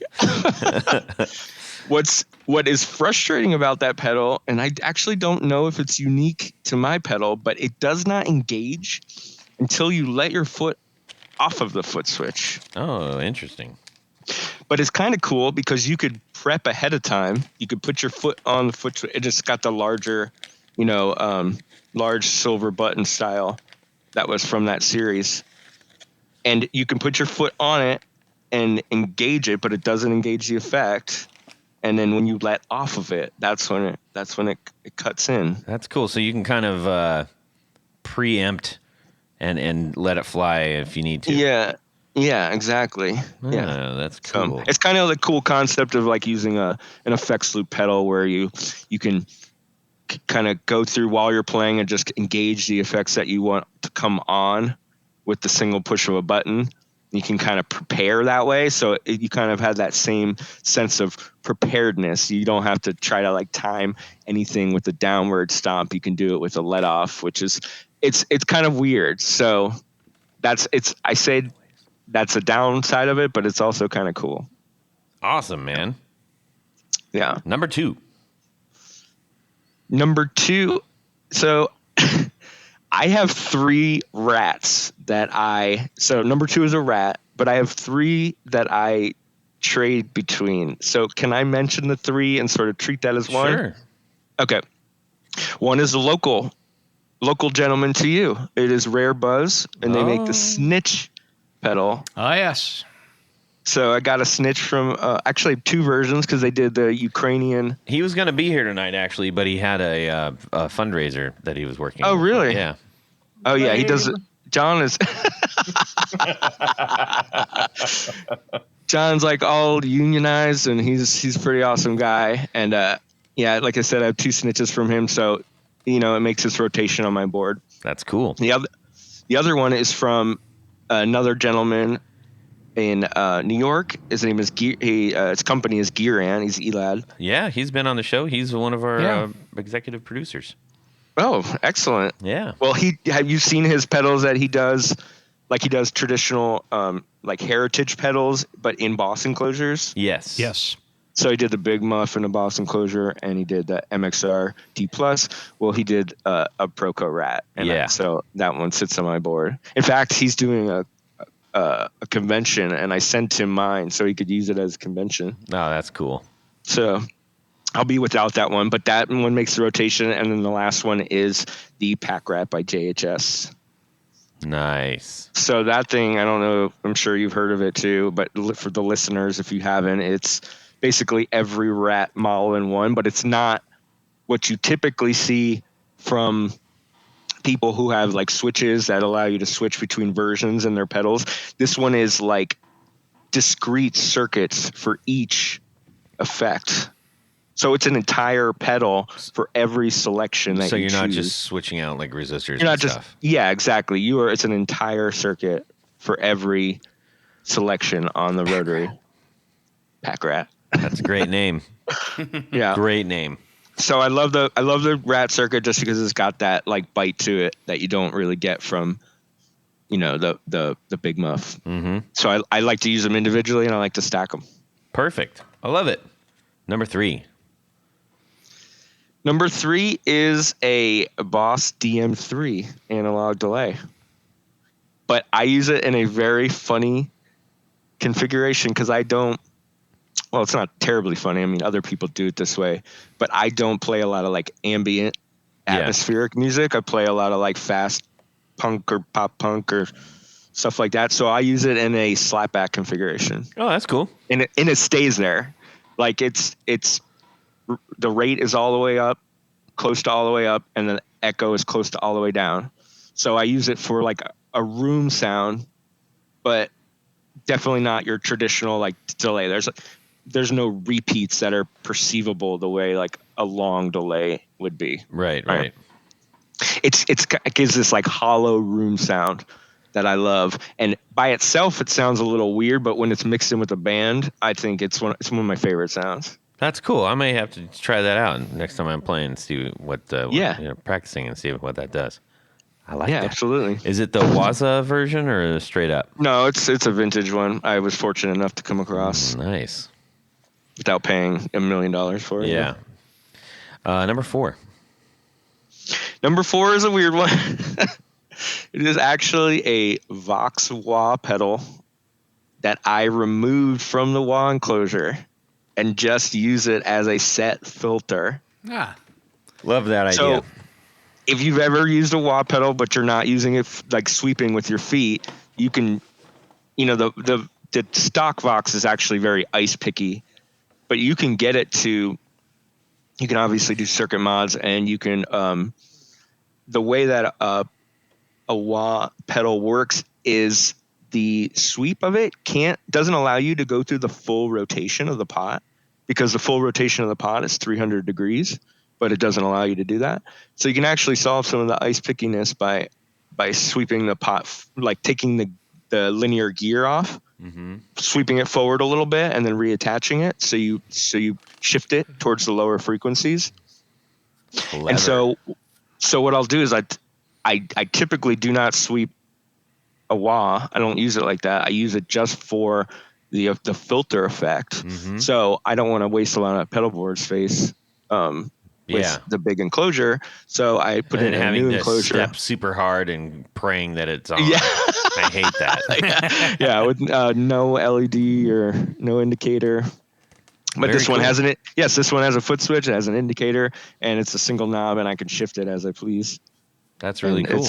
Speaker 4: What is frustrating about that pedal, and I actually don't know if it's unique to my pedal, but it does not engage until you let your foot off of the foot switch.
Speaker 1: Oh, interesting.
Speaker 4: But it's kind of cool because you could prep ahead of time. You could put your foot on the foot. It just got the larger, large silver button style that was from that series. And you can put your foot on it and engage it, but it doesn't engage the effect. And then when you let off of it, that's when it cuts in.
Speaker 1: That's cool. So you can kind of preempt and let it fly if you need to.
Speaker 4: Yeah, exactly.
Speaker 1: Yeah, that's cool.
Speaker 4: It's kind of the cool concept of like using an effects loop pedal where you can kind of go through while you're playing and just engage the effects that you want to come on with the single push of a button. You can kind of prepare that way. So you kind of have that same sense of preparedness. You don't have to try to like time anything with a downward stomp. You can do it with a let off, which is, it's kind of weird. So I say that's a downside of it, but it's also kind of cool.
Speaker 1: Awesome, man.
Speaker 4: Yeah.
Speaker 1: Number two.
Speaker 4: So I have 3 rats so number 2 is a rat, but I have 3 that I trade between. So can I mention the 3 and sort of treat that as one?
Speaker 1: Sure.
Speaker 4: Okay. One is a local gentleman to you. It is Rare Buzz, and they make the Snitch pedal.
Speaker 2: Oh, yes.
Speaker 4: So I got a Snitch from actually 2 versions because they did the Ukrainian.
Speaker 1: He was going to be here tonight, actually, but he had a fundraiser that he was working on.
Speaker 4: Oh, really?
Speaker 1: Yeah.
Speaker 4: Oh, yeah. He does it. John is. John's like all unionized, and he's a pretty awesome guy. And yeah, like I said, I have 2 Snitches from him, so it makes this rotation on my board.
Speaker 1: That's cool.
Speaker 4: The other one is from another gentleman in New York. His name is his company is Gearan. He's Elad.
Speaker 1: Yeah, he's been on the show. He's one of our executive producers.
Speaker 4: Oh, excellent.
Speaker 1: Yeah.
Speaker 4: Well, have you seen his pedals that he does? Like he does traditional like heritage pedals, but in boss enclosures.
Speaker 1: Yes.
Speaker 2: Yes.
Speaker 4: So he did the Big Muff in a boss enclosure, and he did the MXR D Plus. Well, he did a Proco Rat, and so that one sits on my board. In fact, he's doing a convention, and I sent him mine so he could use it as a convention.
Speaker 1: Oh, that's cool.
Speaker 4: So I'll be without that one, but that one makes the rotation. And then the last one is the Pack Rat by JHS.
Speaker 1: Nice.
Speaker 4: So that thing, I don't know, I'm sure you've heard of it too, but for the listeners, if you haven't, it's basically every Rat model in one, but it's not what you typically see from people who have like switches that allow you to switch between versions in their pedals. This one is like discrete circuits for each effect. So it's an entire pedal for every selection that you choose. So
Speaker 1: you're not just switching out like resistors
Speaker 4: you're not
Speaker 1: and stuff.
Speaker 4: Yeah, exactly. It's an entire circuit for every selection on the rotary Pack Rat.
Speaker 1: That's a great name.
Speaker 4: Yeah.
Speaker 1: Great name.
Speaker 4: So I love the Rat circuit just because it's got that like bite to it that you don't really get from the Big Muff.
Speaker 1: Mm-hmm.
Speaker 4: So I like to use them individually, and I like to stack them.
Speaker 1: Perfect. I love it. Number 3.
Speaker 4: Number 3 is a Boss DM3 analog delay. But I use it in a very funny configuration because it's not terribly funny. I mean, other people do it this way, but I don't play a lot of like ambient atmospheric music. I play a lot of like fast punk or pop punk or stuff like that. So I use it in a slapback configuration.
Speaker 1: Oh, that's cool.
Speaker 4: And it stays there. Like it's the rate is all the way up, close to all the way up, and the echo is close to all the way down. So I use it for like a room sound, but definitely not your traditional like delay. There's no repeats that are perceivable the way like a long delay would be.
Speaker 1: Right.
Speaker 4: It gives this like hollow room sound that I love, and by itself it sounds a little weird, but when it's mixed in with a band, I think it's one of my favorite sounds.
Speaker 1: That's cool. I may have to try that out next time I'm playing and see what practicing and see what that does. I like that.
Speaker 4: Yeah, absolutely.
Speaker 1: Is it the Waza version or straight up?
Speaker 4: No, it's a vintage one. I was fortunate enough to come across.
Speaker 1: Nice.
Speaker 4: Without paying $1 million for it.
Speaker 1: Yeah. Number 4.
Speaker 4: Number 4 is a weird one. It is actually a Vox Wah pedal that I removed from the wah enclosure and just use it as a set filter.
Speaker 2: Ah,
Speaker 1: Love that idea.
Speaker 4: So if you've ever used a wah pedal, but you're not using it like sweeping with your feet, you can, the stock Vox is actually very ice picky, but you can get it to, you can obviously do circuit mods, and you can, the way that a wah pedal works is the sweep of it doesn't allow you to go through the full rotation of the pot, because the full rotation of the pot is 300 degrees, but it doesn't allow you to do that. So you can actually solve some of the ice pickiness by sweeping the pot, like taking the linear gear off, sweeping it forward a little bit, and then reattaching it. So you shift it towards the lower frequencies.
Speaker 1: Clever.
Speaker 4: And so what I'll do is I typically do not sweep a wah. I don't use it like that. I use it just for the filter effect. So I don't want to waste a lot of pedal board space with the big enclosure. So I put it in a new enclosure.
Speaker 1: Step super hard and praying that it's on.
Speaker 4: Yeah.
Speaker 1: I hate that.
Speaker 4: Yeah, with no LED or no indicator. But this one has this one has a foot switch, it has an indicator, and it's a single knob, and I can shift it as I please.
Speaker 1: That's really cool.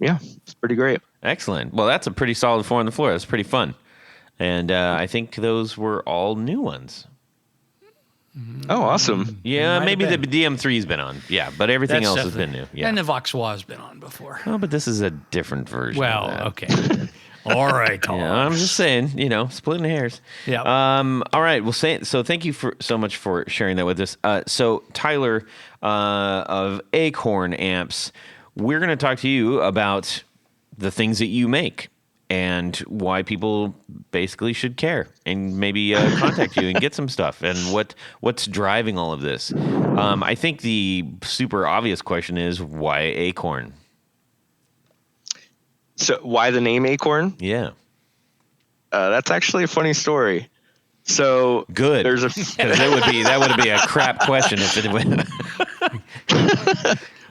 Speaker 4: It's pretty great.
Speaker 1: Excellent. Well, that's a pretty solid 4 on the floor. That's pretty fun. And I think those were all new ones.
Speaker 4: Oh, awesome.
Speaker 1: Yeah, maybe the DM3's been on. Yeah, but everything else has been new. Yeah.
Speaker 2: And the Vox Wah has been on before.
Speaker 1: Oh, but this is a different version.
Speaker 2: Well,
Speaker 1: of that.
Speaker 2: okay. All right, Tom.
Speaker 1: Yeah, I'm just saying, splitting hairs.
Speaker 2: Yeah.
Speaker 1: All right. Well, so thank you so much for sharing that with us. So Tyler of Acorn Amps, we're going to talk to you about the things that you make and why people basically should care and maybe contact you and get some stuff, and what's driving all of this. I think the super obvious question is, why Acorn?
Speaker 4: So why the name Acorn?
Speaker 1: Yeah.
Speaker 4: That's actually a funny story. So
Speaker 1: good.
Speaker 4: There's
Speaker 1: because that would be a crap question if it went.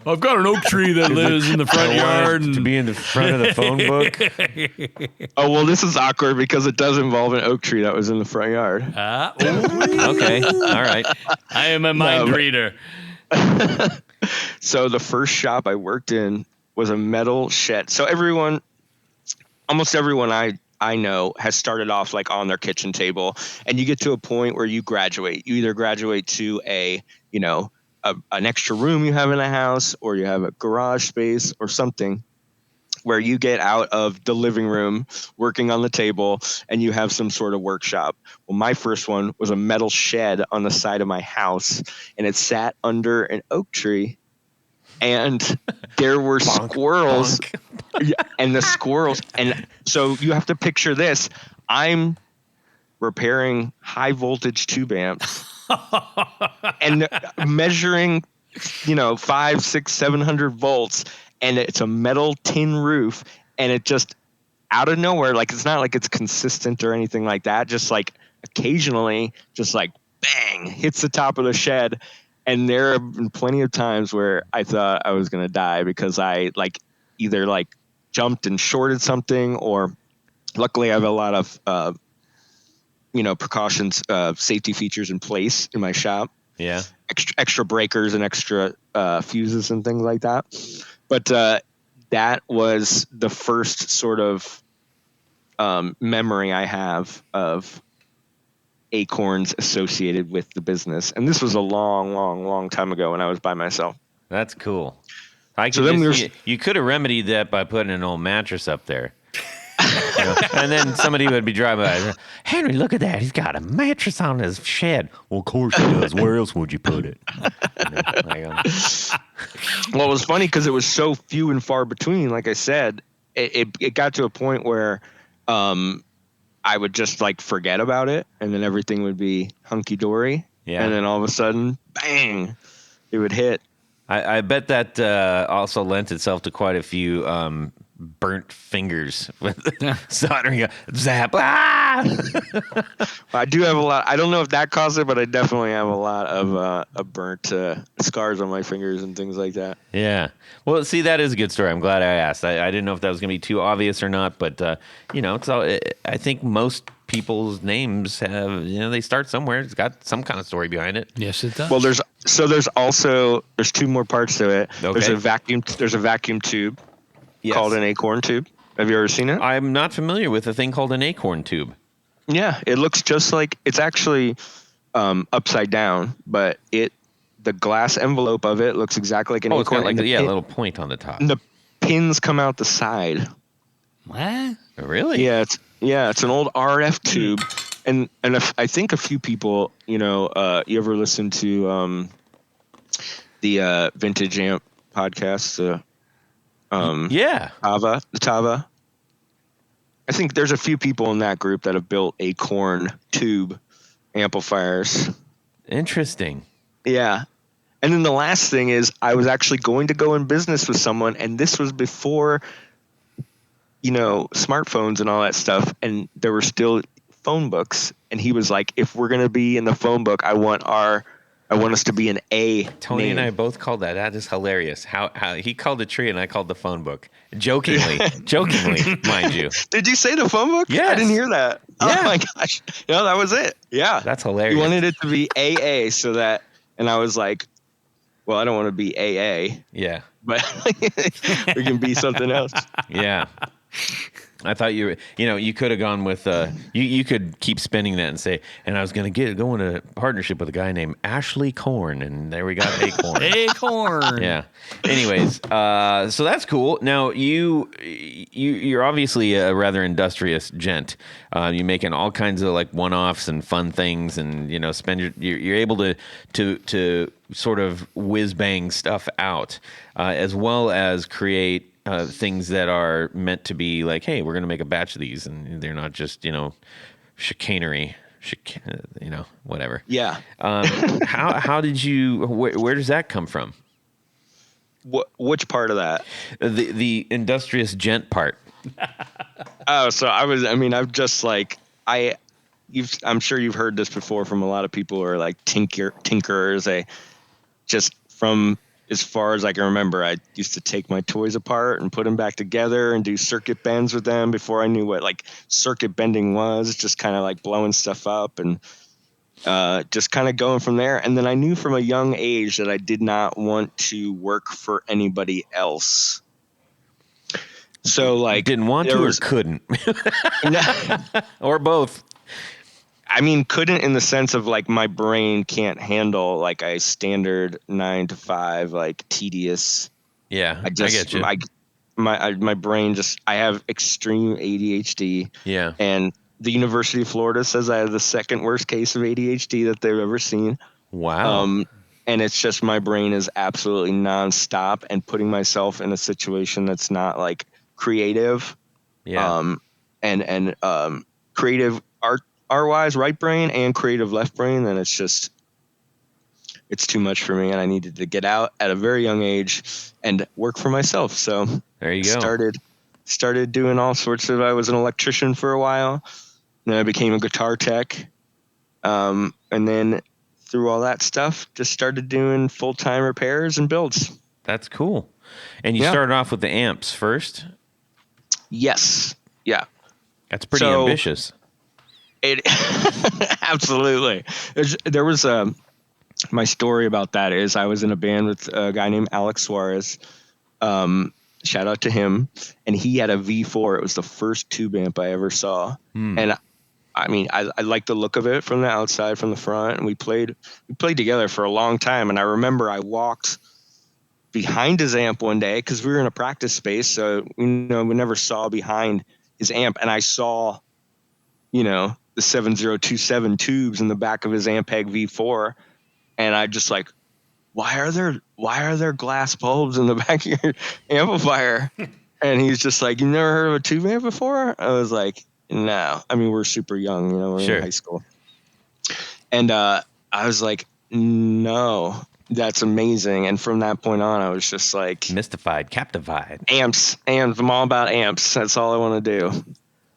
Speaker 2: I've got an oak tree that lives in the front yard.
Speaker 1: To be in the front of the phone book.
Speaker 4: Oh, well, this is awkward because it does involve an oak tree that was in the front yard.
Speaker 1: Okay. All right.
Speaker 2: I am a mind reader.
Speaker 4: So the first shop I worked in was a metal shed. So almost everyone I know has started off like on their kitchen table, and you get to a point where you graduate. You either graduate to an extra room you have in a house, or you have a garage space or something where you get out of the living room working on the table and you have some sort of workshop. Well, my first one was a metal shed on the side of my house, and it sat under an oak tree, and there were squirrels. Yeah, and the squirrels. And so you have to picture this. I'm repairing high voltage tube amps and measuring, 500, 600, 700 volts. And it's a metal tin roof. And it just out of nowhere, like, it's not like it's consistent or anything like that. Just like occasionally, just like bang, hits the top of the shed. And there have been plenty of times where I thought I was going to die because I either jumped and shorted something, or luckily I have a lot of, precautions, safety features in place in my shop.
Speaker 1: Yeah.
Speaker 4: Extra breakers and extra fuses and things like that. But that was the first sort of memory I have of acorns associated with the business. And this was a long, long, long time ago when I was by myself.
Speaker 1: That's cool. You could have remedied that by putting an old mattress up there. And then somebody would be driving by. Henry, look at that. He's got a mattress on his shed. Well, of course he does. Where else would you put it?
Speaker 4: Well, it was funny because it was so few and far between. Like I said, it got to a point where I would just forget about it, and then everything would be hunky dory. Yeah. And then all of a sudden, bang, it would hit.
Speaker 1: I bet that also lent itself to quite a few burnt fingers with soldering. Zap! Ah!
Speaker 4: I do have a lot. I don't know if that caused it, but I definitely have a lot of burnt scars on my fingers and things like that.
Speaker 1: Yeah. Well, see, that is a good story. I'm glad I asked. I didn't know if that was going to be too obvious or not, but it's all. I think most people's names have, they start somewhere. It's got some kind of story behind it.
Speaker 2: Yes, it does.
Speaker 4: Well, there's two more parts to it.
Speaker 1: Okay.
Speaker 4: There's a vacuum tube
Speaker 1: Yes.
Speaker 4: called an Acorn tube. Have you ever seen it?
Speaker 1: I'm not familiar with a thing called an Acorn tube.
Speaker 4: Yeah, it looks just like, it's actually upside down, but the glass envelope of it looks exactly like an
Speaker 1: Oh, it's
Speaker 4: Acorn.
Speaker 1: got like
Speaker 4: and
Speaker 1: a little point on the top.
Speaker 4: and the pins come out the side.
Speaker 2: What?
Speaker 1: Really?
Speaker 4: Yeah, it's an old RF tube, and I think a few people, you ever listen to the Vintage Amp podcast,
Speaker 1: Yeah.
Speaker 4: the Tava. I think there's a few people in that group that have built Acorn tube amplifiers.
Speaker 1: Interesting.
Speaker 4: Yeah. And then the last thing is, I was actually going to go in business with someone, and this was before, smartphones and all that stuff, and there were still phone books. And he was like, if we're going to be in the phone book, I want us to be an A.
Speaker 1: Tony
Speaker 4: name.
Speaker 1: and I both called that. That is hilarious. How he called the tree and I called the phone book. Jokingly, mind you.
Speaker 4: Did you say the phone book?
Speaker 1: Yes.
Speaker 4: I didn't hear that.
Speaker 1: Yeah.
Speaker 4: Oh my gosh. No, that was it. Yeah.
Speaker 1: That's hilarious.
Speaker 4: He wanted it to be AA and I was like, well, I don't want to be AA,
Speaker 1: Yeah.
Speaker 4: but we can be something else.
Speaker 1: Yeah. I thought you could have gone with you could keep spinning that and say, and I was going to go into partnership with a guy named Ashley Korn, and there we got Acorn.
Speaker 2: Acorn.
Speaker 1: Yeah. Anyways, so that's cool. Now you're obviously a rather industrious gent. You're making all kinds of like one-offs and fun things, and you're able to sort of whiz bang stuff out, as well as create things that are meant to be like, hey, we're going to make a batch of these, and they're not just chicanery, whatever.
Speaker 4: Yeah.
Speaker 1: How did you? Where does that come from?
Speaker 4: Which part of that?
Speaker 1: The industrious gent part.
Speaker 4: Oh, so I've just like I'm sure you've heard this before from a lot of people who are like tinkerers. They just, from as far as I can remember, I used to take my toys apart and put them back together and do circuit bends with them before I knew what like circuit bending was, just kind of like blowing stuff up and just kind of going from there. And then I knew from a young age that I did not want to work for anybody else. So like,
Speaker 1: Didn't want to or couldn't? Or both.
Speaker 4: I mean, couldn't in the sense of like my brain can't handle like a standard 9 to 5, like tedious.
Speaker 1: Yeah,
Speaker 4: I get you. My brain just, I have extreme ADHD.
Speaker 1: Yeah.
Speaker 4: And the University of Florida says I have the second worst case of ADHD that they've ever seen.
Speaker 1: Wow.
Speaker 4: And it's just, my brain is absolutely nonstop, and putting myself in a situation that's not like creative.
Speaker 1: Yeah.
Speaker 4: And creative art-wise, right brain, and creative left brain, then it's too much for me, and I needed to get out at a very young age and work for myself. So
Speaker 1: there you go.
Speaker 4: Started doing all sorts of, I was an electrician for a while, then I became a guitar tech. And then through all that stuff, just started doing full-time repairs and builds.
Speaker 1: That's cool. And you started off with the amps first?
Speaker 4: Yes. Yeah.
Speaker 1: That's pretty ambitious.
Speaker 4: It absolutely. There was my story about that is I was in a band with a guy named Alex Suarez. Shout out to him. And he had a V4. It was the first tube amp I ever saw. And I mean, I liked the look of it from the outside, from the front. And we played together for a long time. And I remember I walked behind his amp one day because we were in a practice space. So, we never saw behind his amp. And I saw, the 7027 tubes in the back of his Ampeg V4, and I just like, why are there glass bulbs in the back of your amplifier? And he's just like, you never heard of a tube amp before? I was like, no. I mean, we're super young, we're in high school. And I was like, no, that's amazing. And from that point on, I was just like,
Speaker 1: mystified, captivated.
Speaker 4: Amps. I'm all about amps. That's all I want to do.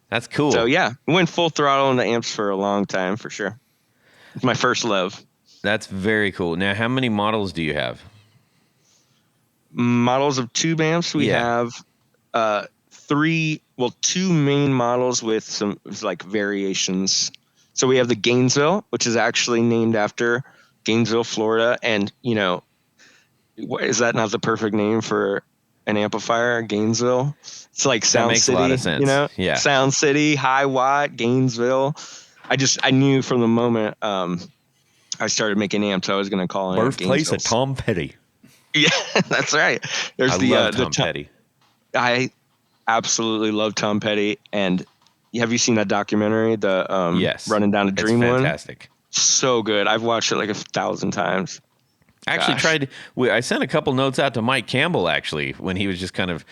Speaker 1: That's cool.
Speaker 4: So yeah, went full throttle into amps for a long time, for sure. It's my first love.
Speaker 1: That's very cool. Now, how many models do you have?
Speaker 4: Models of tube amps, we have two main models with some like variations. So we have the Gainesville, which is actually named after Gainesville, Florida. And, is that not the perfect name for an amplifier, Gainesville? It's like Sound
Speaker 1: makes
Speaker 4: City,
Speaker 1: a lot of sense. Yeah.
Speaker 4: Sound City, high watt, Gainesville. I knew from the moment I started making amps, I was going to call it
Speaker 1: Birthplace of Tom Petty.
Speaker 4: Yeah, that's right. There's
Speaker 1: love Tom Petty.
Speaker 4: I absolutely love Tom Petty. And have you seen that documentary, the
Speaker 1: yes,
Speaker 4: Running Down a Dream one?
Speaker 1: Fantastic.
Speaker 4: So good. I've watched it like 1,000 times.
Speaker 1: I actually I sent a couple notes out to Mike Campbell actually when he was just kind of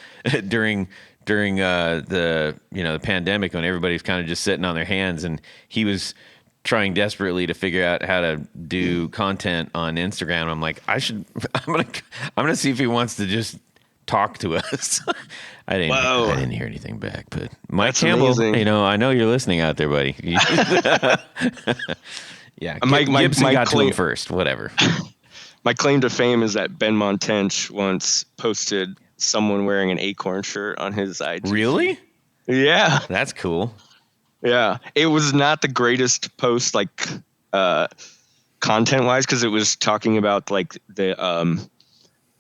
Speaker 1: during the the pandemic when everybody's kind of just sitting on their hands, and he was trying desperately to figure out how to do content on Instagram. I'm like, I'm gonna see if he wants to just talk to us. I didn't hear anything back, but Mike Campbell, amazing. I know you're listening out there, buddy. Yeah, Gibson got to him first. Whatever.
Speaker 4: My claim to fame is that Ben Montench once posted someone wearing an Acorn shirt on his IG.
Speaker 1: Really?
Speaker 4: Yeah.
Speaker 1: That's cool.
Speaker 4: Yeah. It was not the greatest post, like, content-wise, because it was talking about, like, the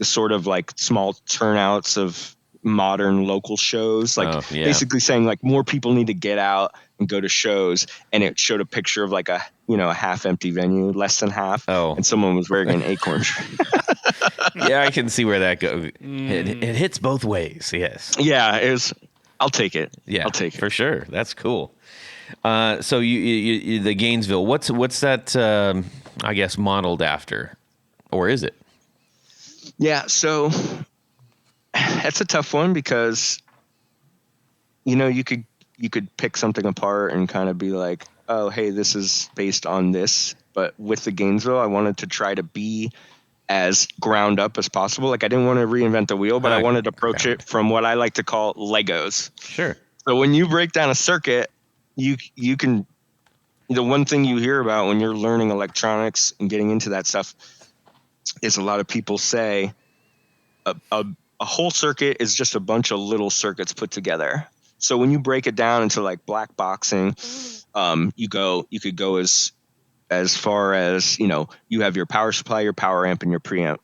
Speaker 4: sort of, like, small turnouts of modern local shows. Like, basically saying, like, more people need to get out and go to shows. And it showed a picture of, like, a half-empty venue, less than half.
Speaker 1: Oh.
Speaker 4: And someone was wearing an Acorn shirt.
Speaker 1: Yeah, I can see where that goes. It hits both ways, yes.
Speaker 4: Yeah, I'll take it.
Speaker 1: Yeah,
Speaker 4: I'll take it.
Speaker 1: For sure. That's cool. So you the Gainesville, what's that, I guess, modeled after? Or is it?
Speaker 4: Yeah, so that's a tough one because, you could pick something apart and kind of be like, oh, hey, this is based on this. But with the Gainesville, I wanted to try to be as ground up as possible. Like, I didn't want to reinvent the wheel, but I wanted to approach it from what I like to call Legos.
Speaker 1: Sure.
Speaker 4: So when you break down a circuit, you can, the one thing you hear about when you're learning electronics and getting into that stuff is a lot of people say a whole circuit is just a bunch of little circuits put together. So when you break it down into like black boxing, you could go as far as, you have your power supply, your power amp, and your preamp.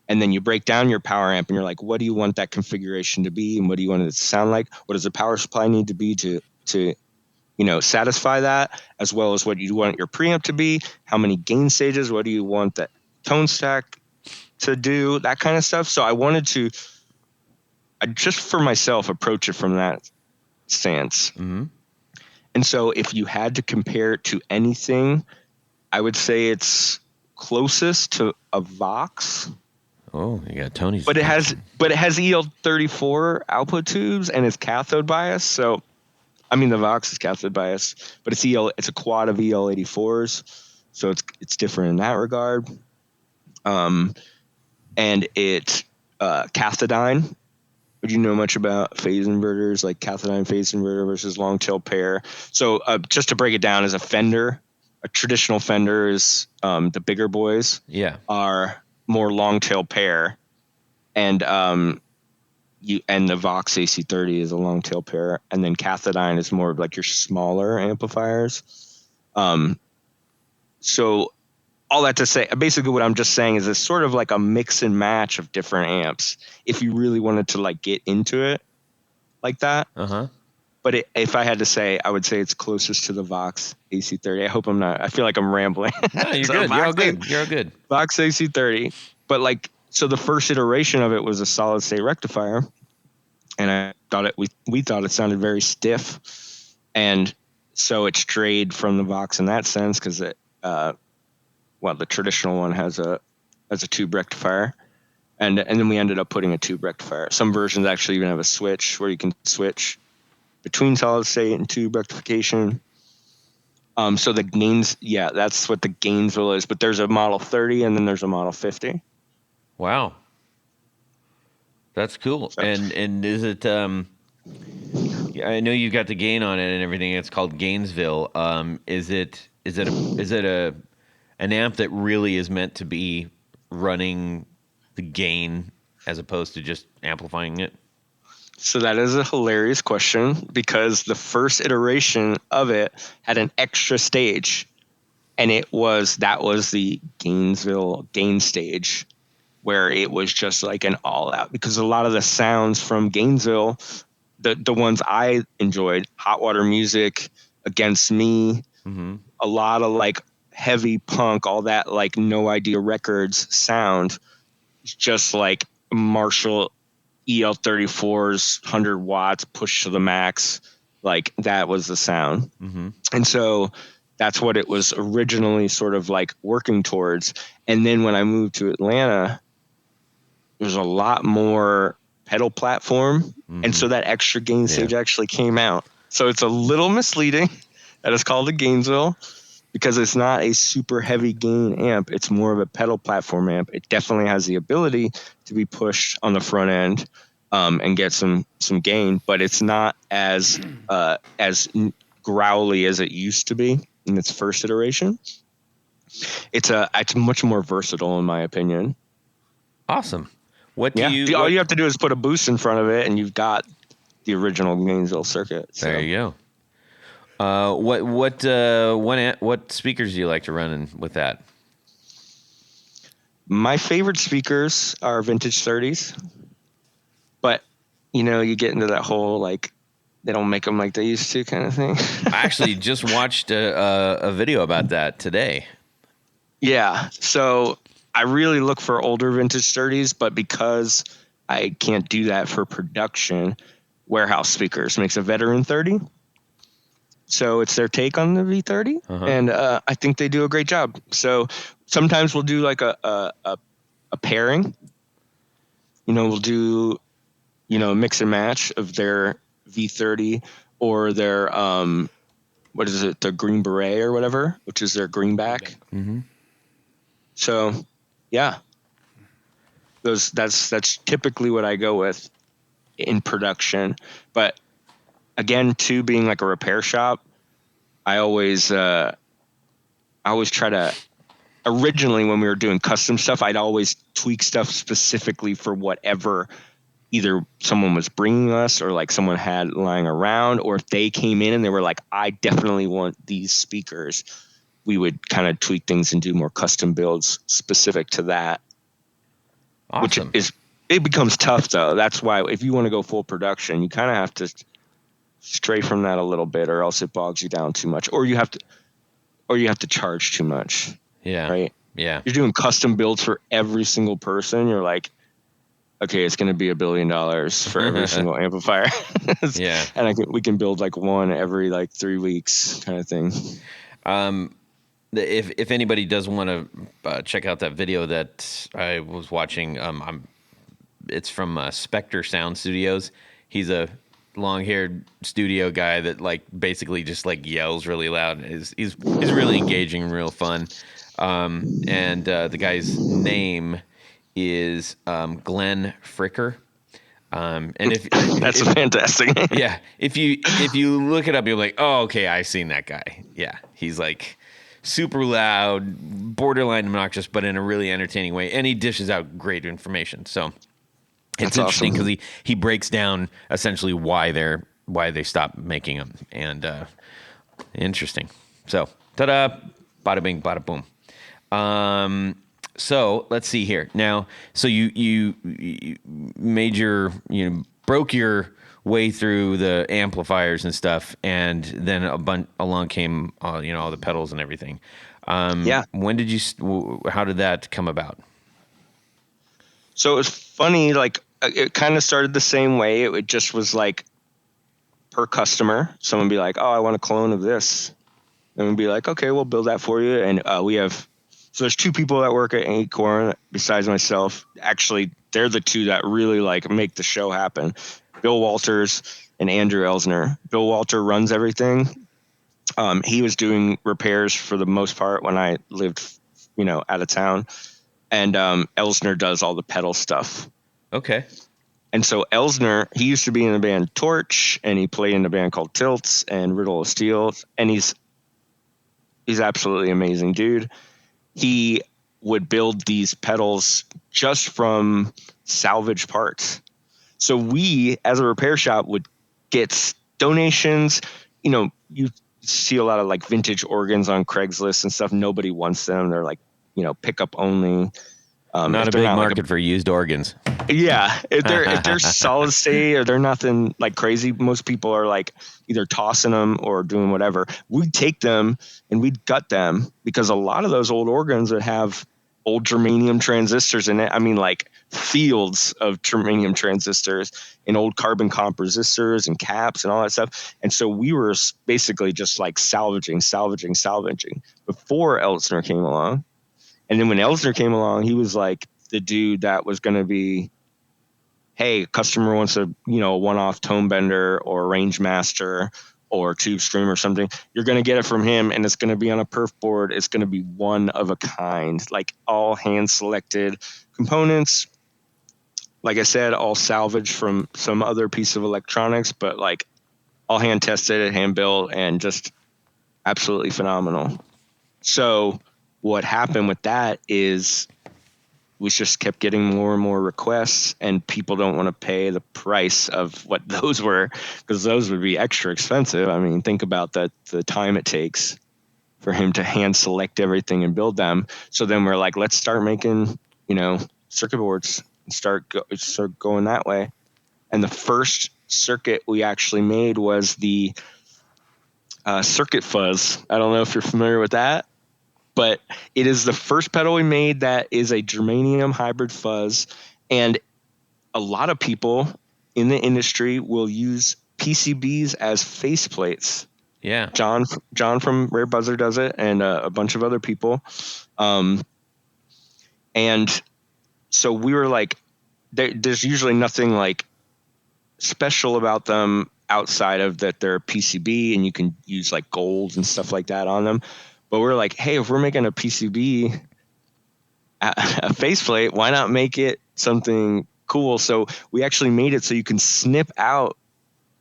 Speaker 4: And then you break down your power amp and you're like, what do you want that configuration to be? And what do you want it to sound like? What does the power supply need to be to satisfy that, as well as what you want your preamp to be? How many gain stages? What do you want that tone stack to do? That kind of stuff. So I wanted to, just for myself, approach it from that stance.
Speaker 1: Mm-hmm.
Speaker 4: And so if you had to compare it to anything, I would say it's closest to a Vox.
Speaker 1: Oh, you got Tony's.
Speaker 4: But it has EL34 output tubes and it's cathode bias. So, I mean, the Vox is cathode bias, but it's a quad of EL84s. So it's different in that regard. And it cathodiene. Would you know much about phase inverters, like cathodiene phase inverter versus long tail pair? So just to break it down, as a Fender, a traditional Fender is the bigger boys.
Speaker 1: Yeah.
Speaker 4: Are more long tail pair, and the Vox AC30 is a long tail pair, and then cathodiene is more of like your smaller amplifiers. So all that to say, basically what I'm just saying is it's sort of like a mix and match of different amps if you really wanted to like get into it like that.
Speaker 1: Uh-huh.
Speaker 4: But if I had to say, I would say it's closest to the Vox AC30. I hope I'm not. I feel like I'm rambling.
Speaker 1: No, you're good. You're all good. You're all good.
Speaker 4: Vox AC30. But like, so the first iteration of it was a solid state rectifier. And I thought we thought it sounded very stiff. And so it strayed from the Vox in that sense because the traditional one has a tube rectifier. And then we ended up putting a tube rectifier. Some versions actually even have a switch where you can switch between solid state and tube rectification. So the gains, that's what the Gainesville is. But there's a Model 30 and then there's a Model 50.
Speaker 1: Wow, that's cool. And is it? I know you got the gain on it and everything. It's called Gainesville. Is it an amp that really is meant to be running the gain as opposed to just amplifying it?
Speaker 4: So that is a hilarious question because the first iteration of it had an extra stage, and that was the Gainesville gain stage, where it was just like an all out, because a lot of the sounds from Gainesville, the ones I enjoyed, Hot Water Music, Against Me, a lot of like heavy punk, all that like No Idea Records sound, just like Marshall EL34's 100 watts pushed to the max. Like that was the sound. And so that's what it was originally sort of like working towards. And then when I moved to Atlanta, there's a lot more pedal platform. And so that extra gain stage actually came out. So it's a little misleading that it's called a Gainesville, because it's not a super heavy gain amp. It's more of a pedal platform amp. It definitely has the ability to be pushed on the front end and get some gain, but it's not as growly as it used to be in its first iteration. It's much more versatile, in my opinion.
Speaker 1: Awesome. All
Speaker 4: you have to do is put a boost in front of it, and you've got the original Gainesville circuit. So.
Speaker 1: There you go. What speakers do you like to run in with that?
Speaker 4: My favorite speakers are vintage 30s, but you get into that whole like they don't make them like they used to kind of thing.
Speaker 1: I actually just watched a video about that today.
Speaker 4: Yeah, so I really look for older vintage 30s, but because I can't do that for production, Warehouse Speakers makes a veteran 30. So it's their take on the V30, and I think they do a great job. So sometimes we'll do like a pairing. We'll do a mix and match of their V30 or their what is it, the Green Beret or whatever, which is their greenback. So yeah, that's typically what I go with in production. But again, too, being like a repair shop, I always try to. Originally, when we were doing custom stuff, I'd always tweak stuff specifically for whatever either someone was bringing us or like someone had lying around, or if they came in and they were like, I definitely want these speakers, we would kind of tweak things and do more custom builds specific to that.
Speaker 1: Awesome.
Speaker 4: It becomes tough though. That's why if you want to go full production, you kind of have to stray from that a little bit, or else it bogs you down too much, or you have to charge too much.
Speaker 1: Yeah.
Speaker 4: Right.
Speaker 1: Yeah.
Speaker 4: You're doing custom builds for every single person. You're like, okay, it's going to be $1 billion for every single amplifier.
Speaker 1: Yeah.
Speaker 4: And we can build like one every like 3 weeks kind of thing.
Speaker 1: If anybody does want to check out that video that I was watching, it's from Spectre Sound Studios. He's a long-haired studio guy that like basically just like yells really loud. He's really engaging and real fun. And the guy's name is Glenn Fricker. And if
Speaker 4: that's a fantastic name.
Speaker 1: Yeah, if you look it up, you're like, oh, okay, I've seen that guy. Yeah, he's like super loud, borderline obnoxious, but in a really entertaining way, and he dishes out great information. So it's interesting because he breaks down essentially why they stopped making them, and interesting. So ta-da, bada bing, bada boom. So let's see here. Now, so you made broke your way through the amplifiers and stuff, and then along came all the pedals and everything.
Speaker 4: Yeah.
Speaker 1: How did that come about?
Speaker 4: So it was funny, like it kind of started the same way. It just was like per customer, someone would be like, oh, I want a clone of this. And we'd be like, okay, we'll build that for you. And so there's 2 people that work at Acorn besides myself. Actually, they're the 2 that really like make the show happen. Bill Walters and Andrew Elsner. Bill Walter runs everything. He was doing repairs for the most part when I lived, out of town. And Elsner does all the pedal stuff.
Speaker 1: Okay.
Speaker 4: And so Elsner, he used to be in the band Torch, and he played in a band called Tilts and Riddle of Steel. And he's absolutely amazing, dude. He would build these pedals just from salvage parts. So we, as a repair shop, would get donations. You see a lot of like vintage organs on Craigslist and stuff. Nobody wants them. They're like, pickup only.
Speaker 1: Not a big market for used organs.
Speaker 4: Yeah, if they're solid state or they're nothing like crazy, most people are like either tossing them or doing whatever. We'd take them and we'd gut them, because a lot of those old organs would have old germanium transistors in it. I mean, like fields of germanium transistors and old carbon comp resistors and caps and all that stuff. And so we were basically just like salvaging before Elstner came along. And then when Elstner came along, he was like the dude that was going to be, hey, customer wants a one-off tone bender or range master or tube stream or something. You're going to get it from him, and it's going to be on a perf board. It's going to be one of a kind, like all hand-selected components. Like I said, all salvaged from some other piece of electronics, but like all hand-tested, hand-built, and just absolutely phenomenal. So what happened with that is we just kept getting more and more requests, and people don't want to pay the price of what those were, because those would be extra expensive. I mean, think about the time it takes for him to hand select everything and build them. So then we're like, let's start making, circuit boards and start going that way. And the first circuit we actually made was the circuit fuzz. I don't know if you're familiar with that, but it is the first pedal we made that is a germanium hybrid fuzz. And a lot of people in the industry will use PCBs as faceplates.
Speaker 1: Yeah.
Speaker 4: John from Rare Buzzer does it, and a bunch of other people. And so we were like, there's usually nothing like special about them outside of that they're PCB and you can use like gold and stuff like that on them. But we're like, hey, if we're making a PCB, a faceplate, why not make it something cool? So we actually made it so you can snip out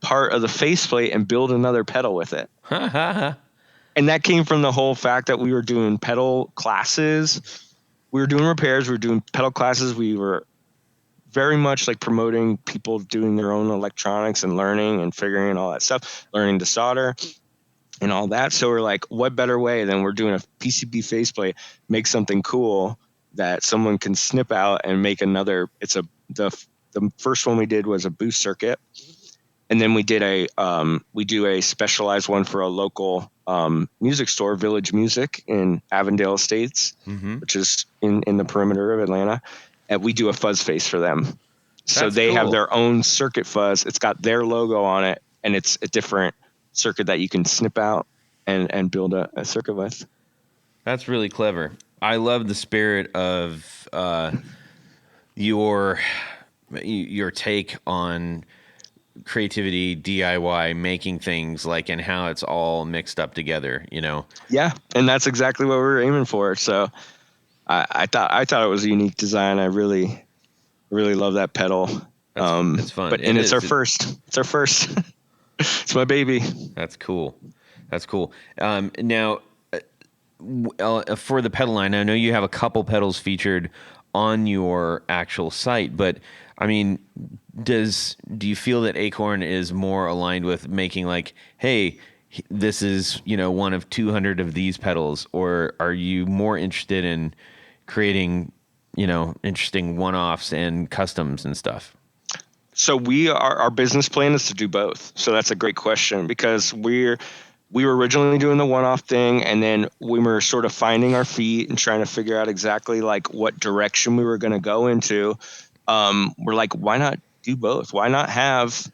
Speaker 4: part of the faceplate and build another pedal with it. And that came from the whole fact that we were doing pedal classes. We were doing repairs. We were doing pedal classes. We were very much like promoting people doing their own electronics and learning and figuring all that stuff, learning to solder and all that. So we're like, what better way than we're doing a PCB faceplate, make something cool that someone can snip out and make another. The first one we did was a boost circuit. And then we did we do a specialized one for a local music store, Village Music in Avondale Estates, which is in the perimeter of Atlanta. And we do a fuzz face for them. So they have their own circuit fuzz. It's got their logo on it, and it's a different circuit that you can snip out and build a circuit with.
Speaker 1: That's really clever. I love the spirit of your take on creativity, DIY, making things like, and how it's all mixed up together,
Speaker 4: Yeah, and that's exactly what we were aiming for. So I thought it was a unique design. I really love that pedal.
Speaker 1: It's fun.
Speaker 4: It's our first. It's our first. It's my baby.
Speaker 1: That's cool. Now, for the pedal line, I know you have a couple pedals featured on your actual site, but I mean, do you feel that Acorn is more aligned with making like, hey, this is, one of 200 of these pedals, or are you more interested in creating, interesting one-offs and customs and stuff?
Speaker 4: So our business plan is to do both. So that's a great question, because we were originally doing the one-off thing, and then we were sort of finding our feet and trying to figure out exactly like what direction we were going to go into. We're like, why not do both? Why not have,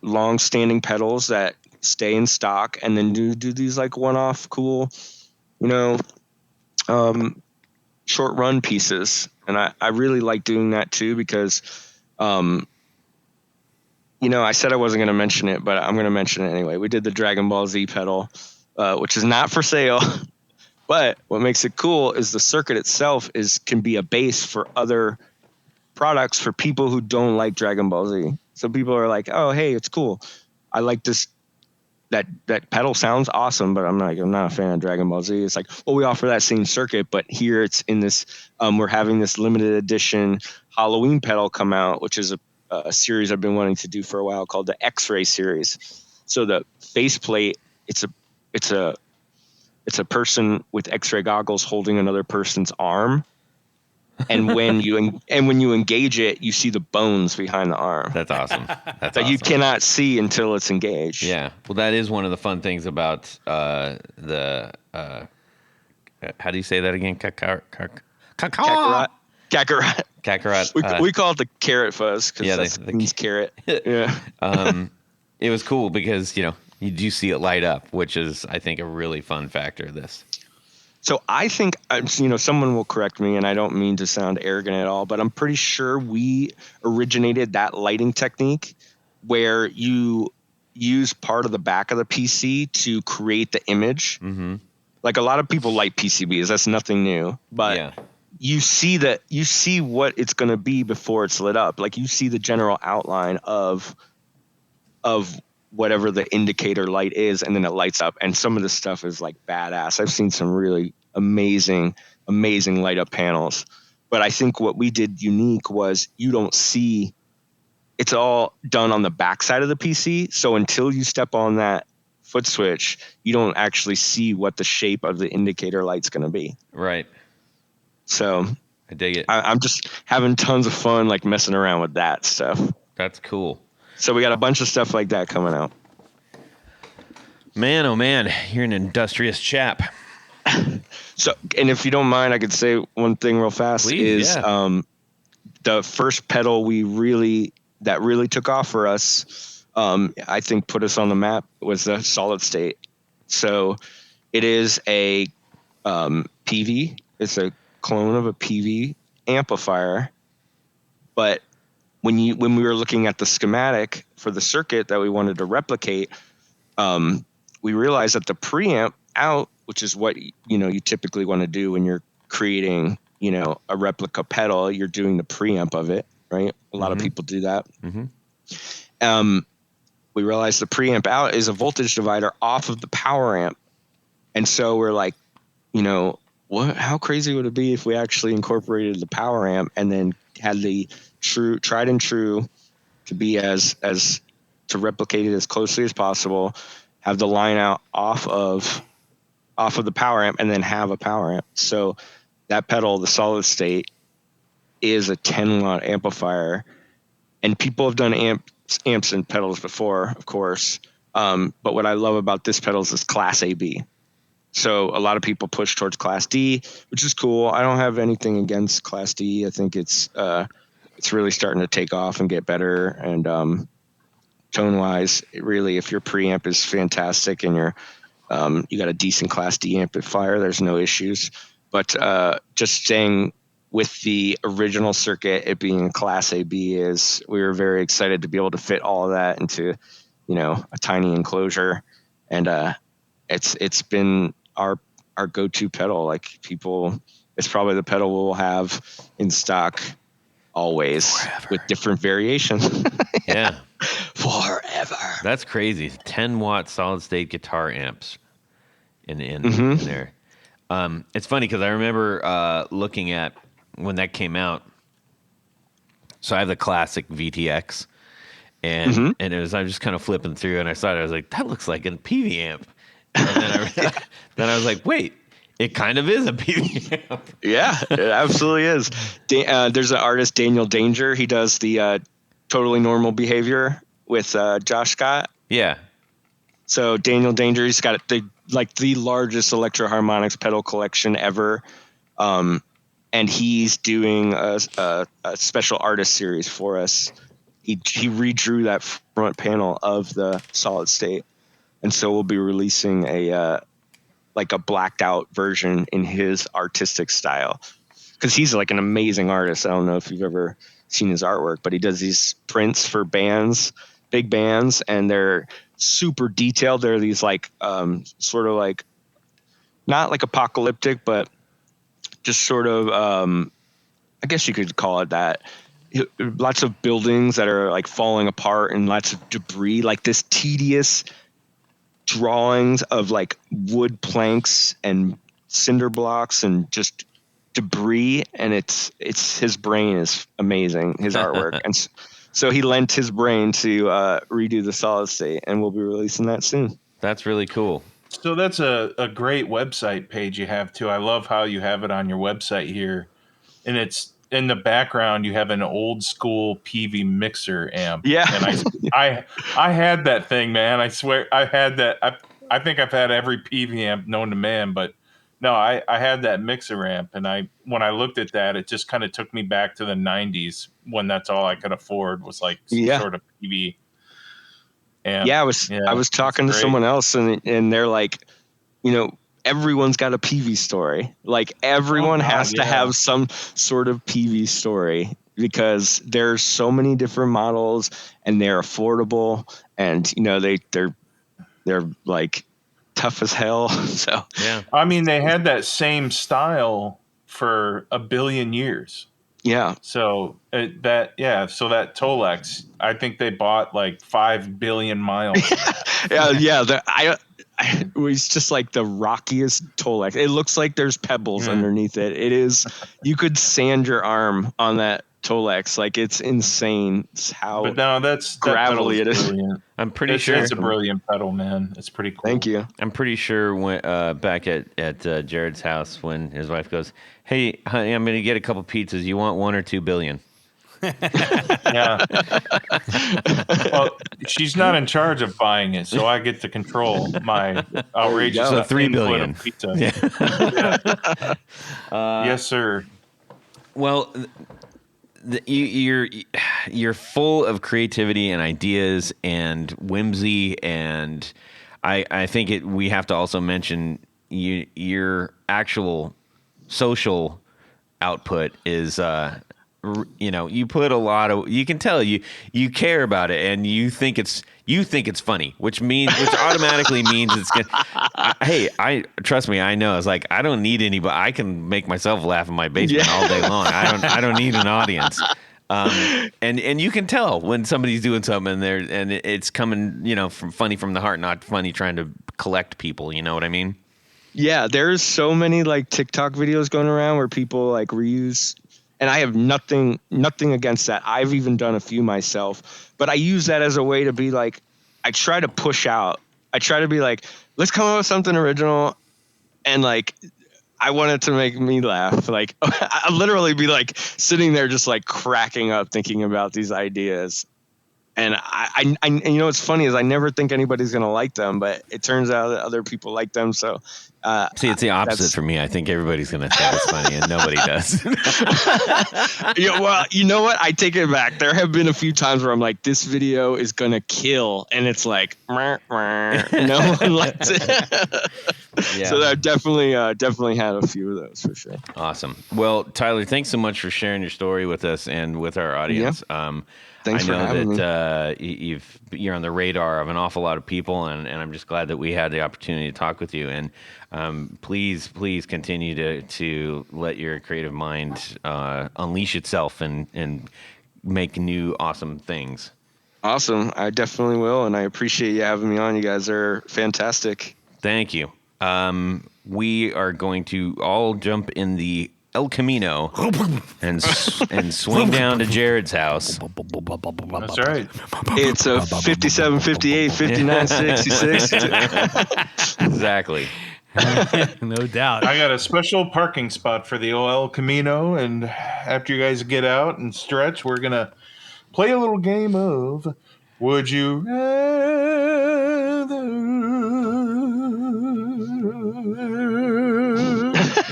Speaker 4: long-standing pedals that stay in stock, and then do these like one-off cool, short-run pieces. And I really like doing that too, because, I said I wasn't going to mention it, but I'm going to mention it anyway. We did the Dragon Ball Z pedal, which is not for sale. But what makes it cool is the circuit itself can be a base for other products for people who don't like Dragon Ball Z. So people are like, oh, hey, it's cool. I like this that pedal sounds awesome, but I'm not a fan of Dragon Ball Z. It's like, well, we offer that same circuit, but here it's in this. We're having this limited edition Halloween pedal come out, which is a series I've been wanting to do for a while called the X-Ray series. So the faceplate, it's a person with X-ray goggles holding another person's arm. And when you engage it, you see the bones behind the arm.
Speaker 1: That's awesome. That's
Speaker 4: that
Speaker 1: awesome.
Speaker 4: you cannot see until it's engaged.
Speaker 1: Yeah. Well, that is one of the fun things about the how do you say that again?
Speaker 4: Kakarot. We call it the carrot fuzz because that means carrot. Yeah.
Speaker 1: It was cool because you do see it light up, which is I think a really fun factor of this.
Speaker 4: So I think, someone will correct me, and I don't mean to sound arrogant at all, but I'm pretty sure we originated that lighting technique where you use part of the back of the PC to create the image. Mm-hmm. Like a lot of people light PCBs. That's nothing new. But you see what it's going to be before it's lit up. Like you see the general outline of whatever the indicator light is, and then it lights up. And some of this stuff is like badass. I've seen some really amazing light up panels. But I think what we did unique was you don't see, it's all done on the backside of the PC. So until you step on that foot switch, you don't actually see what the shape of the indicator light's going to be.
Speaker 1: Right.
Speaker 4: So
Speaker 1: I dig it.
Speaker 4: I'm just having tons of fun, like messing around with that stuff.
Speaker 1: That's cool.
Speaker 4: So we got a bunch of stuff like that coming out.
Speaker 1: Man, oh man, you're an industrious chap.
Speaker 4: So, and if you don't mind, I could say one thing real fast.
Speaker 1: Please,
Speaker 4: The first pedal that really took off for us, I think put us on the map, was the solid state. So it is a PV. It's a clone of a PV amplifier, but when we were looking at the schematic for the circuit that we wanted to replicate, we realized that the preamp out, which is what you typically want to do when you're creating a replica pedal, you're doing the preamp of it, right? A lot of people do that. Mm-hmm. We realized the preamp out is a voltage divider off of the power amp, and so we're like, how crazy would it be if we actually incorporated the power amp and then had the tried and true to be to replicate it as closely as possible, have the line out off of the power amp, and then have a power amp. So that pedal, the solid state, is a 10-watt amplifier, and people have done amps and pedals before, of course. But what I love about this pedal is Class AB. So a lot of people push towards Class D, which is cool. I don't have anything against Class D. I think it's really starting to take off and get better. And tone wise, really, if your preamp is fantastic and you got a decent Class D amplifier, there's no issues. But just staying with the original circuit, it being Class AB, we were very excited to be able to fit all of that into a tiny enclosure, and it's been our go-to pedal. Like it's probably the pedal we'll have in stock always forever, with different variations.
Speaker 1: Yeah.
Speaker 4: Forever.
Speaker 1: That's crazy. 10-watt solid state guitar amps in there. It's funny because I remember looking at when that came out. So I have the classic VTX, and I was just kind of flipping through, and I saw it. I was like, that looks like a PV amp. And then I was like, wait, it kind of is a PV amp.
Speaker 4: Yeah, it absolutely is. There's an artist, Daniel Danger. He does the Totally Normal Behavior with Josh Scott.
Speaker 1: Yeah.
Speaker 4: So Daniel Danger, he's got the largest electro-harmonics pedal collection ever. And he's doing a special artist series for us. He redrew that front panel of the solid state. And so we'll be releasing a blacked out version in his artistic style, because he's like an amazing artist. I don't know if you've ever seen his artwork, but he does these prints for bands, big bands, and they're super detailed. They're these sort of like not like apocalyptic, but just sort of I guess you could call it that. Lots of buildings that are like falling apart and lots of debris, like this tedious drawings of like wood planks and cinder blocks and just debris, and it's his brain is amazing, his artwork. And so he lent his brain to redo the solid state, and we'll be releasing that soon.
Speaker 1: That's really cool.
Speaker 3: So that's a great website page you have too. I love how you have it on your website here, and it's in the background. You have an old school PV mixer amp.
Speaker 4: Yeah,
Speaker 3: and I had that thing, man. I swear I had that. I think I've had every PV amp known to man, but no, I had that mixer amp, and when I looked at that, it just kind of took me back to the '90s when that's all I could afford was like some sort of PV.
Speaker 4: I was talking to someone else, and they're like, everyone's got a PV story. Like everyone has to have some sort of PV story because there's so many different models, and they're affordable, and they're like tough as hell. So
Speaker 1: yeah,
Speaker 3: I mean, they had that same style for a billion years.
Speaker 4: Yeah.
Speaker 3: So that Tolex, I think they bought like 5 billion miles.
Speaker 4: It was just like the rockiest Tolex. It looks like there's pebbles underneath it. It is. You could sand your arm on that Tolex. Like it's insane. It's how.
Speaker 3: But no, that's
Speaker 4: gravelly it is.
Speaker 3: Brilliant.
Speaker 1: I'm pretty sure
Speaker 3: it's a brilliant pedal, man. It's pretty cool.
Speaker 4: Thank you.
Speaker 1: I'm pretty sure when back at Jared's house when his wife goes, "Hey, honey, I'm going to get a couple pizzas. You want 1 or 2 billion?"
Speaker 3: Yeah. Well, she's not in charge of buying it, so I get to control my outrageous
Speaker 1: so 3 billion
Speaker 3: of pizza. Yeah. Yes, sir.
Speaker 1: Well, you're full of creativity and ideas and whimsy, and I think we have to also mention your actual social output is you put a lot of, you can tell you care about it, and you think it's funny, which automatically means it's good. I trust me, I know. It's like I don't need anybody. I can make myself laugh in my basement all day long. I don't need an audience. And you can tell when somebody's doing something and it's coming, from funny from the heart, not funny trying to collect people. You know what I mean?
Speaker 4: Yeah, there's so many like TikTok videos going around where people like reuse. And I have nothing against that. I've even done a few myself, but I use that as a way to be like, I try to push out. I try to be like, let's come up with something original. And like, I want it to make me laugh. Like I'll literally be like sitting there just like cracking up thinking about these ideas. And I what's funny is I never think anybody's going to like them, but it turns out that other people like them. So,
Speaker 1: see, it's the opposite for me. I think everybody's going to think it's funny, and nobody does.
Speaker 4: Well, you know what? I take it back. There have been a few times where I'm like, this video is going to kill, and it's like, no one likes it. Yeah. So I definitely had a few of those for sure.
Speaker 1: Awesome. Well, Tyler, thanks so much for sharing your story with us and with our audience.
Speaker 4: Yeah. Thanks for having
Speaker 1: me. I know that you're on the radar of an awful lot of people, and I'm just glad that we had the opportunity to talk with you. And please continue to let your creative mind unleash itself and make new awesome things.
Speaker 4: Awesome. I definitely will, and I appreciate you having me on. You guys are fantastic.
Speaker 1: Thank you. We are going to all jump in the El Camino and swing down to Jared's house.
Speaker 3: That's right.
Speaker 4: It's a 57, 58, 59, 66.
Speaker 1: Exactly.
Speaker 2: No doubt.
Speaker 3: I got a special parking spot for the El Camino, and after you guys get out and stretch, we're going to play a little game of Would You Rather?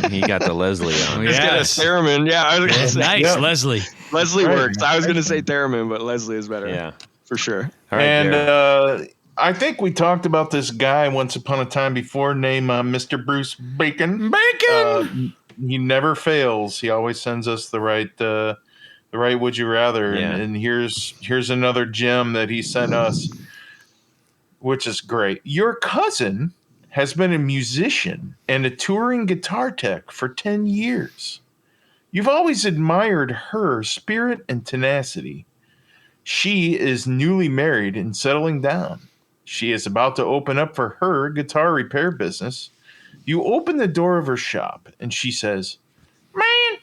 Speaker 1: He got the Leslie on.
Speaker 4: He's got a theremin. Yeah, I was gonna say,
Speaker 2: nice, yeah. Leslie
Speaker 4: works. I was going to say theremin, but Leslie is better.
Speaker 1: Yeah,
Speaker 4: for sure.
Speaker 1: All right,
Speaker 3: and I think we talked about this guy once upon a time before named Mr. Bruce Bacon. He never fails. He always sends us the right Would You Rather.
Speaker 1: Yeah.
Speaker 3: And here's another gem that he sent us, which is great. Your cousin has been a musician and a touring guitar tech for 10 years. You've always admired her spirit and tenacity. She is newly married and settling down. she is about to open up for her guitar repair business, you open the door of her shop and she says, "Man,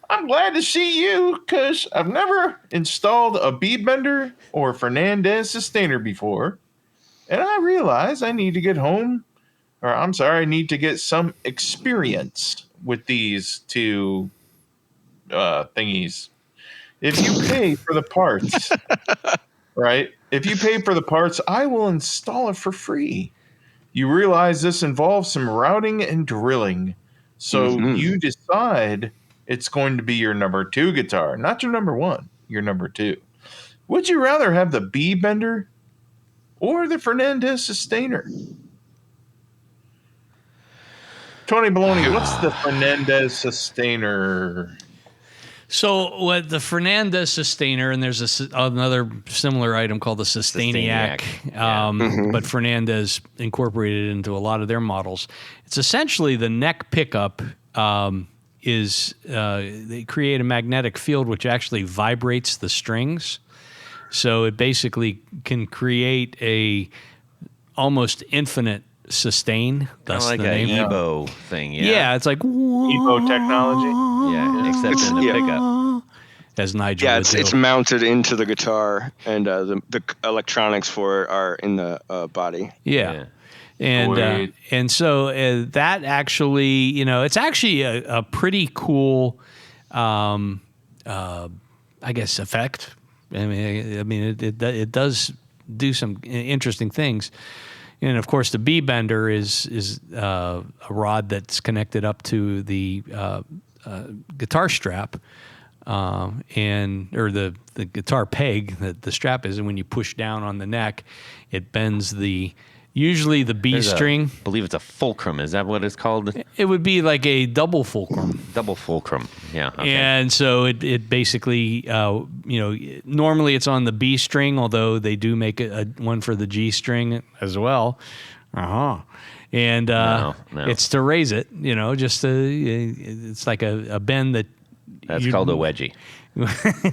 Speaker 3: I'm glad to see you because I've never installed a bead bender or Fernandez sustainer before. And I realize I need to get home, or I'm sorry, I need to get some experience with these two thingies. If you pay for the parts, right? If you pay for the parts, I will install it for free. You realize this involves some routing and drilling. So you decide it's going to be your number 2 guitar, not your number 1, your number 2. Would you rather have the B bender or the Fernandez sustainer?" Tony Baloney, what's the Fernandez sustainer?
Speaker 2: So what the Fernandez sustainer, and there's another similar item called the Sustainiac, but Fernandez incorporated it into a lot of their models. It's essentially the neck pickup they create a magnetic field which actually vibrates the strings. So it basically can create a almost infinite sustain. That's
Speaker 1: like
Speaker 2: the
Speaker 1: an
Speaker 2: name.
Speaker 1: Ebo thing.
Speaker 2: Yeah, it's like
Speaker 3: Evo technology.
Speaker 1: Yeah, except in the pickup.
Speaker 2: As Nigel
Speaker 4: Yeah,
Speaker 2: would do.
Speaker 4: it's mounted into the guitar, and the electronics for it are in the body.
Speaker 2: Yeah. And so that actually, it's actually a pretty cool, I guess, effect. I mean, it does do some interesting things. And of course, the B bender is a rod that's connected up to the guitar strap, or the guitar peg that the strap is, and when you push down on the neck, it bends usually the B string.
Speaker 1: I believe it's a fulcrum. Is that what it's called?
Speaker 2: It would be like a double fulcrum.
Speaker 1: Double fulcrum. Yeah. Okay.
Speaker 2: And so it basically, normally it's on the B string, although they do make one for the G string as well. And
Speaker 1: No.
Speaker 2: it's to raise it, it's like a bend that.
Speaker 1: That's called a wedgie.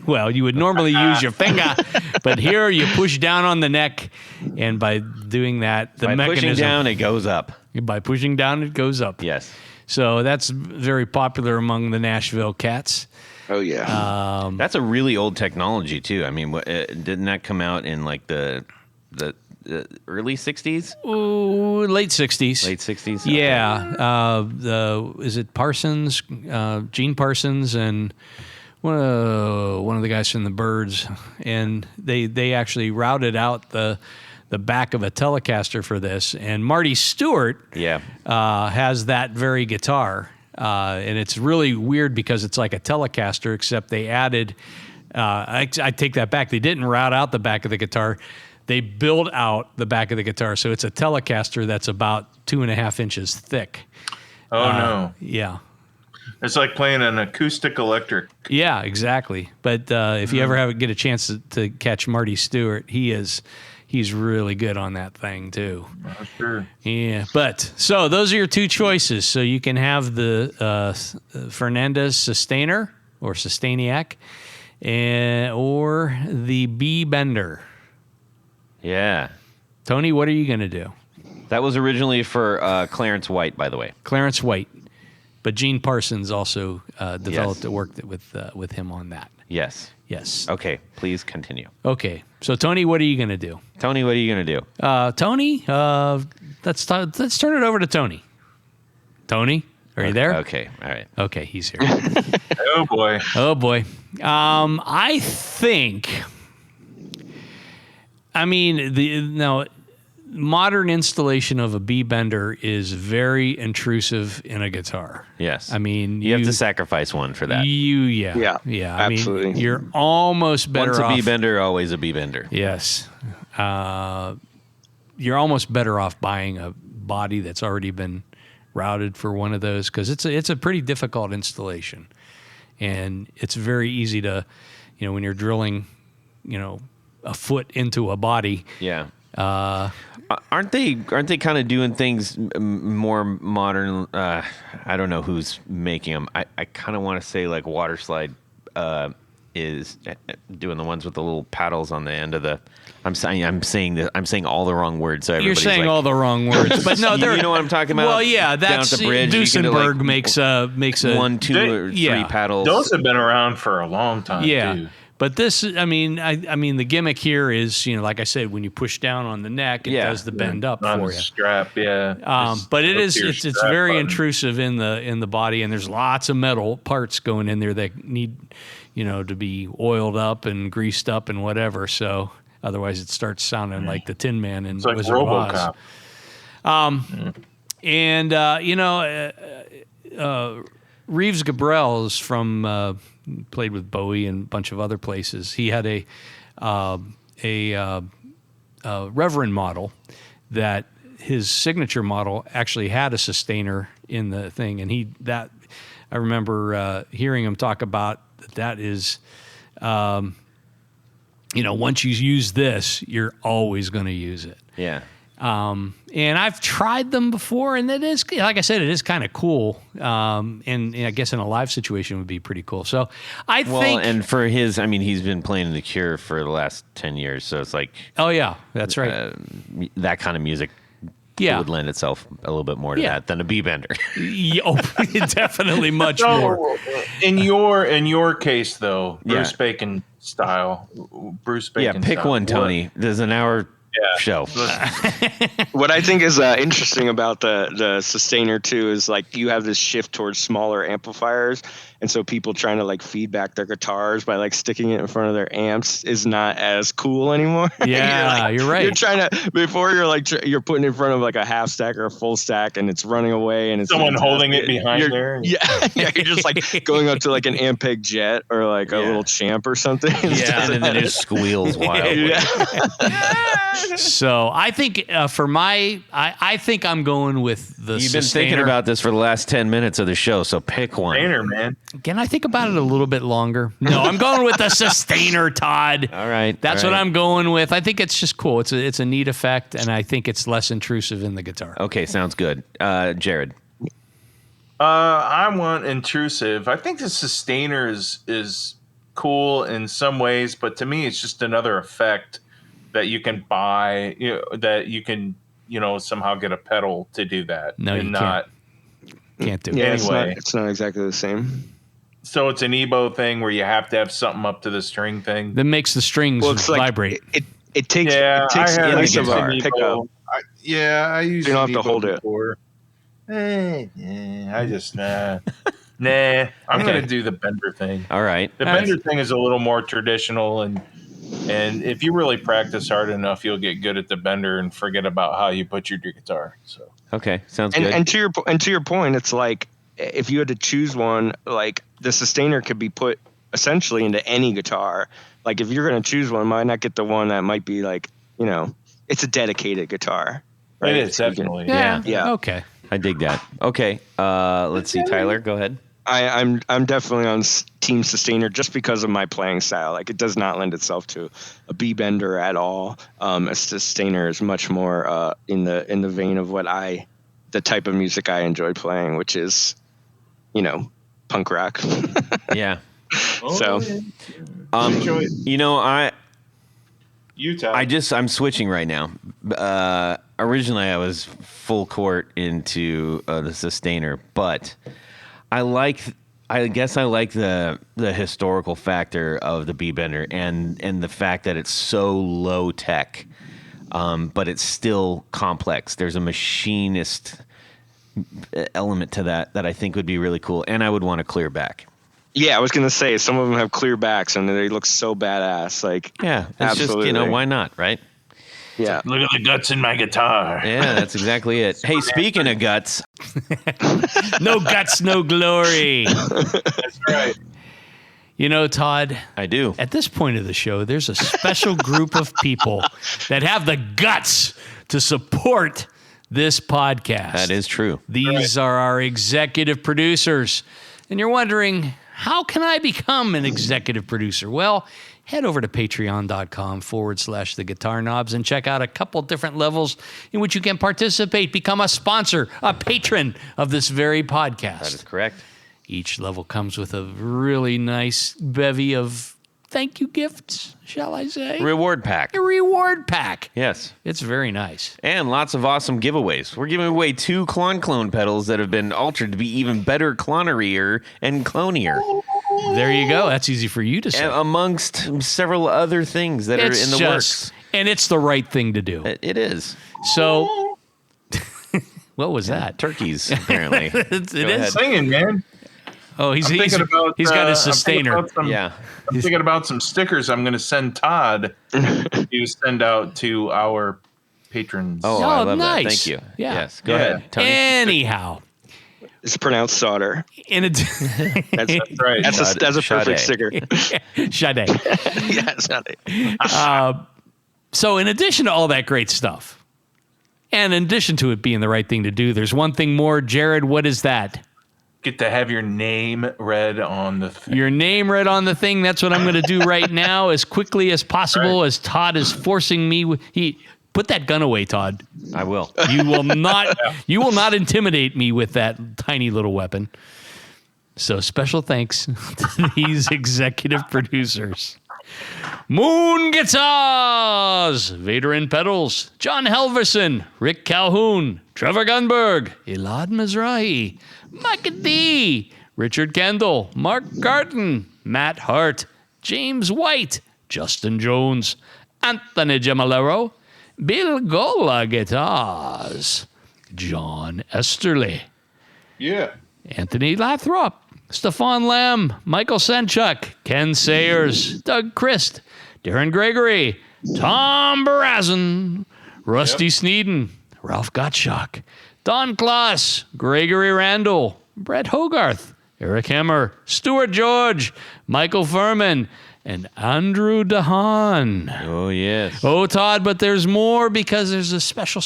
Speaker 2: Well, you would normally use your finger, but here you push down on the neck, and by doing that, the mechanism.
Speaker 1: Pushing down, it goes up.
Speaker 2: By pushing down, it goes up.
Speaker 1: Yes.
Speaker 2: So that's very popular among the Nashville cats.
Speaker 4: Oh yeah.
Speaker 1: That's a really old technology too. I mean, didn't that come out in like the early 60s?
Speaker 2: Ooh, late 60s.
Speaker 1: Late 60s?
Speaker 2: Yeah. Is it Parsons, Gene Parsons, and one of the guys from the Byrds, and they actually routed out the back of a Telecaster for this, and Marty Stewart has that very guitar, and it's really weird because it's like a Telecaster, except they added I take that back, they didn't route out the back of the guitar, they build out the back of the guitar, so it's a Telecaster that's about 2.5 inches thick.
Speaker 3: Oh no.
Speaker 2: Yeah.
Speaker 3: It's like playing an acoustic electric.
Speaker 2: Yeah, exactly. But if you ever get a chance to catch Marty Stewart, he's really good on that thing too.
Speaker 3: Oh, sure.
Speaker 2: Yeah. But so those are your 2 choices. So you can have the Fernandez Sustainer or Sustainiac, or the B Bender.
Speaker 1: Yeah.
Speaker 2: Tony, what are you going to do?
Speaker 1: That was originally for Clarence White, by the way.
Speaker 2: Clarence White. But Gene Parsons also developed a work with him on that.
Speaker 1: Yes.
Speaker 2: Yes.
Speaker 1: Okay, please continue.
Speaker 2: Okay. So Tony, what are you going to do?
Speaker 1: Tony, what are you going to do?
Speaker 2: Tony, let's turn it over to Tony. Tony, are you there?
Speaker 1: Okay. All right.
Speaker 2: Okay, he's here.
Speaker 3: Oh boy.
Speaker 2: Oh boy. I think. I mean, modern installation of a B bender is very intrusive in a guitar.
Speaker 1: Yes.
Speaker 2: I mean,
Speaker 1: you have to sacrifice one for that.
Speaker 2: Yeah. I
Speaker 4: absolutely.
Speaker 2: mean, you're almost better
Speaker 1: Once
Speaker 2: off.
Speaker 1: a B bender, always a B bender.
Speaker 2: Yes. You're almost better off buying a body that's already been routed for one of those, because it's a pretty difficult installation, and it's very easy to, when you're drilling, a foot into a body.
Speaker 1: Yeah. Aren't they kind of doing things more modern? I don't know who's making them. I kind of want to say like water slide is doing the ones with the little paddles on the end of the. I'm saying all the wrong words. So
Speaker 2: You're saying
Speaker 1: like,
Speaker 2: all the wrong words, but no,
Speaker 1: you know what I'm talking about.
Speaker 2: Well, yeah,
Speaker 1: Down
Speaker 2: that's
Speaker 1: at the bridge,
Speaker 2: Duesenberg makes a
Speaker 1: 1, 2, or 3 paddles.
Speaker 3: Those have been around for a long time.
Speaker 2: Yeah.
Speaker 3: Too.
Speaker 2: But this, I mean, the gimmick here is, like I said, when you push down on the neck, it does the bend up
Speaker 3: on
Speaker 2: for
Speaker 3: the
Speaker 2: you.
Speaker 3: strap, yeah.
Speaker 2: But it's very
Speaker 3: button.
Speaker 2: intrusive in the body, and there's lots of metal parts going in there that need, to be oiled up and greased up and whatever. So otherwise, it starts sounding like the Tin Man in
Speaker 3: It's like
Speaker 2: Wizard of Oz.
Speaker 3: RoboCop.
Speaker 2: And Reeves Gabrels from played with Bowie and a bunch of other places. He had a Reverend model that his signature model actually had a sustainer in the thing, and I remember hearing him talk about that is. Once you use this, you're always going to use it.
Speaker 1: Yeah.
Speaker 2: And I've tried them before, and it is, like I said, it is kind of cool. And I guess in a live situation would be pretty cool. So I think.
Speaker 1: And for his, he's been playing The Cure for the last 10 years. So it's like.
Speaker 2: Oh, yeah, that's right.
Speaker 1: That kind of music would lend itself a little bit more to that than a B-bender.
Speaker 2: Definitely much more.
Speaker 3: In your case, though, Bruce Bacon style. Bruce Bacon
Speaker 1: pick
Speaker 3: style.
Speaker 1: one, Tony. There's an hour show.
Speaker 4: What I think is interesting about the sustainer too is like you have this shift towards smaller amplifiers, and so people trying to like feedback their guitars by like sticking it in front of their amps is not as cool anymore.
Speaker 2: Yeah, you're right.
Speaker 4: You're trying to before you're like you're putting it in front of like a half stack or a full stack, and it's running away, and it's
Speaker 3: someone holding it behind there.
Speaker 4: Yeah, you're just like going up to like an Ampeg Jet or like a little Champ or something.
Speaker 1: Yeah, and then it just squeals wildly.
Speaker 2: So I think I think I'm going with the
Speaker 1: You've been
Speaker 2: sustainer.
Speaker 1: thinking about this for the last 10 minutes of the show, so pick one.
Speaker 3: Sustainer, man.
Speaker 2: Can I think about it a little bit longer? No, I'm going with the sustainer, Todd.
Speaker 1: All right.
Speaker 2: That's what I'm going with. I think it's just cool. It's a neat effect, and I think it's less intrusive in the guitar.
Speaker 1: Okay, sounds good. Jared.
Speaker 3: I want intrusive. I think the sustainer is cool in some ways, but to me, it's just another effect that you can buy. That you can somehow get a pedal to do that.
Speaker 2: No, you can't do it.
Speaker 4: Yeah,
Speaker 3: Anyway.
Speaker 4: it's not exactly the same.
Speaker 3: So it's an EBO thing where you have to have something up to the string thing.
Speaker 2: That makes the strings vibrate.
Speaker 4: It takes
Speaker 3: I had
Speaker 4: place
Speaker 3: a
Speaker 4: of our
Speaker 3: EBO.
Speaker 4: pickup.
Speaker 3: I used
Speaker 4: You don't
Speaker 3: an
Speaker 4: have to
Speaker 3: EBO
Speaker 4: hold it.
Speaker 3: before. I just nah. I'm gonna do the bender thing.
Speaker 1: All right.
Speaker 3: The bender thing is a little more traditional, and if you really practice hard enough, you'll get good at the bender and forget about how you put your guitar. So
Speaker 1: Okay, sounds good.
Speaker 4: And to your point, it's like if you had to choose one, like the sustainer could be put essentially into any guitar. Like if you're going to choose one, why not get the one that might be like, it's a dedicated guitar. Right?
Speaker 3: it is definitely.
Speaker 4: Yeah.
Speaker 2: Okay.
Speaker 1: I dig that. Okay, let's see. Tyler, go ahead.
Speaker 4: I'm definitely on Team Sustainer just because of my playing style. Like it does not lend itself to a B bender at all. A Sustainer is much more in the vein of the type of music I enjoy playing, which is, punk rock.
Speaker 1: Yeah.
Speaker 4: So,
Speaker 1: I'm switching right now. Originally, I was full court into the sustainer, but I guess I like the historical factor of the B-bender and the fact that it's so low tech, but it's still complex. There's a machinist element to that I think would be really cool, and I would want a clear back.
Speaker 4: yeah, I was gonna say some of them have clear backs and they look so badass. Like,
Speaker 1: Yeah, it's
Speaker 4: absolutely.
Speaker 1: just, why not, right?
Speaker 4: Yeah.
Speaker 3: Look at the guts in my guitar.
Speaker 1: Yeah, that's exactly it. Hey, speaking of guts,
Speaker 2: No guts, no glory.
Speaker 3: That's right.
Speaker 2: Todd,
Speaker 1: I do.
Speaker 2: at this point of the show, there's a special group of people that have the guts to support this podcast.
Speaker 1: That is true.
Speaker 2: These are our executive producers. And you're wondering, how can I become an executive producer? Well, head over to patreon.com/the Guitar Knobs and check out a couple different levels in which you can participate, become a sponsor, a patron of this very podcast.
Speaker 1: That is correct.
Speaker 2: Each level comes with a really nice bevy of thank you gifts, shall I say?
Speaker 1: Reward pack.
Speaker 2: A reward pack.
Speaker 1: Yes.
Speaker 2: It's very nice.
Speaker 1: And lots of awesome giveaways. We're giving away 2 clone pedals that have been altered to be even better clonerier and clonier.
Speaker 2: There you go. That's easy for you to say.
Speaker 1: And amongst several other things that are in the works.
Speaker 2: And it's the right thing to do.
Speaker 1: It is.
Speaker 2: So, what was that?
Speaker 1: Turkeys, apparently.
Speaker 2: It
Speaker 1: Go
Speaker 2: is.
Speaker 1: ahead.
Speaker 3: Singing, man.
Speaker 2: Oh, he's
Speaker 3: I'm thinking about,
Speaker 2: got his
Speaker 3: I'm thinking
Speaker 2: sustainer.
Speaker 3: about some-
Speaker 1: Yeah.
Speaker 3: I'm thinking about some stickers I'm going to send Todd to send out to our patrons.
Speaker 1: Oh,
Speaker 2: Oh,
Speaker 1: I love
Speaker 2: nice.
Speaker 1: that. Thank you.
Speaker 2: Yeah.
Speaker 1: Yes. Go
Speaker 3: Yeah.
Speaker 1: ahead, Tony.
Speaker 2: Anyhow,
Speaker 4: It's pronounced solder.
Speaker 2: in a
Speaker 4: That's
Speaker 3: right.
Speaker 4: that's a perfect
Speaker 1: Sade.
Speaker 4: sticker.
Speaker 2: Sade.
Speaker 4: Yeah, Sade.
Speaker 2: So, in addition to all that great stuff, and in addition to it being the right thing to do, there's one thing more. Jared, what is that?
Speaker 3: Get to have your name read on the thing.
Speaker 2: Your name read on the thing. That's what I'm going to do right now, as quickly as possible.
Speaker 3: Right.
Speaker 2: As Todd is forcing me. Put that gun away, Todd.
Speaker 1: I will.
Speaker 2: You will not. You will not intimidate me with that tiny little weapon. So special thanks to these executive producers: Moon Guitars, Vader and Pedals, John Helverson, Rick Calhoun, Trevor Gunberg, Elad Mizrahi, Micah D, Richard Kendall, Mark Garton, Matt Hart, James White, Justin Jones, Anthony Gemalero, Bill Gola Guitars, John Esterly,
Speaker 3: Yeah.
Speaker 2: Anthony Lathrop, Stefan Lamb, Michael Senchuk, Ken Sayers, Doug Christ, Darren Gregory, Tom Barazin, Rusty Sneeden, Ralph Gottschalk, Don Kloss, Gregory Randall, Brett Hogarth, Eric Hemmer, Stuart George, Michael Furman, and Andrew DeHaan.
Speaker 1: Oh, yes.
Speaker 2: Oh, Todd, but there's more, because there's a special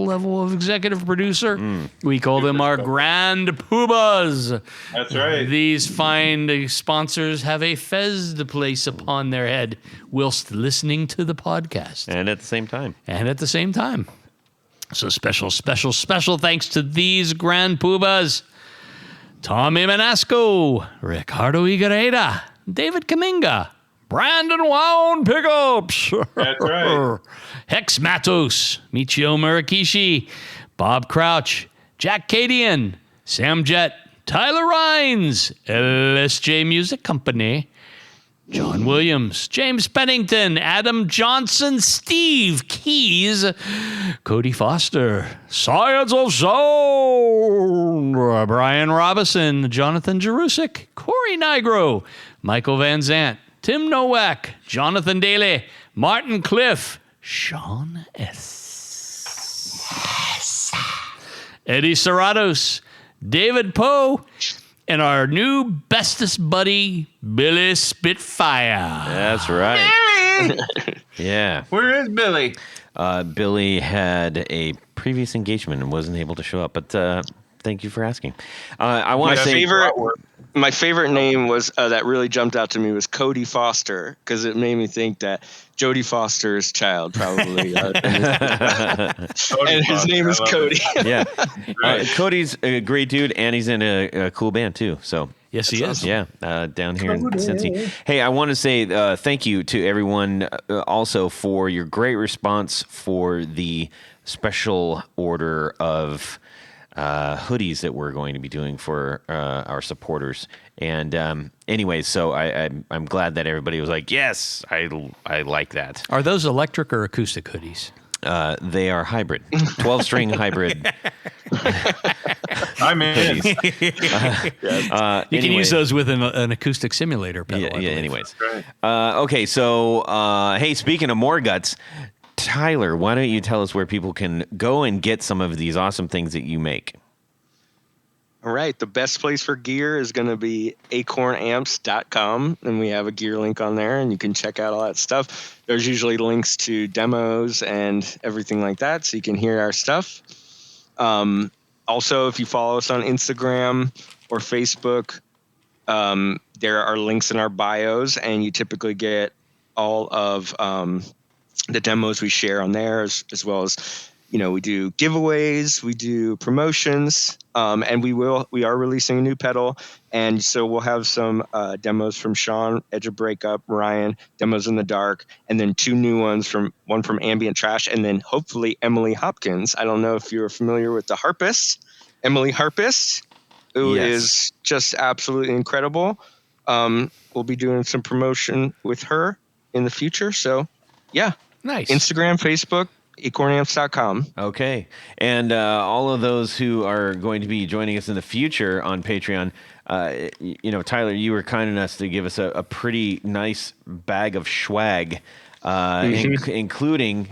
Speaker 2: level of executive producer. We call them our grand poobahs.
Speaker 3: That's right.
Speaker 2: These fine sponsors have a fez to place upon their head whilst listening to the podcast.
Speaker 1: And at the same time.
Speaker 2: And at the same time. So special thanks to these grand poobahs: Tommy Manasco, Ricardo Iguareda, David Kaminga, Brandon Wound Pickups.
Speaker 3: That's right.
Speaker 2: Hex Matos, Michio Murakishi, Bob Crouch, Jack Cadian, Sam Jett, Tyler Rhines, LSJ Music Company, John Williams, James Pennington, Adam Johnson, Steve Keys, Cody Foster, Science of Sound, Brian Robinson, Jonathan Jerusik, Corey Nigro, Michael Van Zant, Tim Nowak, Jonathan Daly, Martin Cliff, Sean S. Eddie Serratos, David Poe, and our new bestest buddy, Billy Spitfire.
Speaker 1: That's right. Yeah.
Speaker 3: Where is Billy?
Speaker 1: Billy had a previous engagement and wasn't able to show up, but thank you for asking. I want to say...
Speaker 4: My favorite name was that really jumped out to me was Cody Foster, because it made me think that Jodie Foster's child probably, and his name is Cody.
Speaker 1: Yeah. Cody's a great dude, and he's in a cool band, too, so...
Speaker 2: Yes, he is.
Speaker 1: Yeah, down here in Cincy. Hey, I want to say thank you to everyone also for your great response for the special order of hoodies that we're going to be doing for our supporters. And anyways, so I'm glad that everybody was like, yes, I like that.
Speaker 2: Are those electric or acoustic hoodies?
Speaker 1: They are hybrid, 12-string hybrid.
Speaker 3: I'm in.
Speaker 2: You can use those with an acoustic simulator pedal.
Speaker 1: Yeah, anyways.
Speaker 3: Right.
Speaker 1: Okay, so, hey, speaking of more guts, Tyler, why don't you tell us where people can go and get some of these awesome things that you make?
Speaker 4: All right. The best place for gear is going to be acornamps.com, and we have a gear link on there, and you can check out all that stuff. There's usually links to demos and everything like that, so you can hear our stuff. Also, if you follow us on Instagram or Facebook, there are links in our bios, and you typically get all of the demos we share on there, as well as we do giveaways, we do promotions, and we are releasing a new pedal. And so we'll have some demos from Sean, Edge of Breakup, Ryan, Demos in the Dark, and then 2 new ones, one from Ambient Trash, and then hopefully Emily Hopkins. I don't know if you're familiar with the harpist, Emily Harpist, who is just absolutely incredible. We'll be doing some promotion with her in the future. So, yeah.
Speaker 2: Nice.
Speaker 4: Instagram, Facebook, acornamps.com.
Speaker 1: Okay. And all of those who are going to be joining us in the future on Patreon, Tyler, you were kind enough to give us a pretty nice bag of swag, including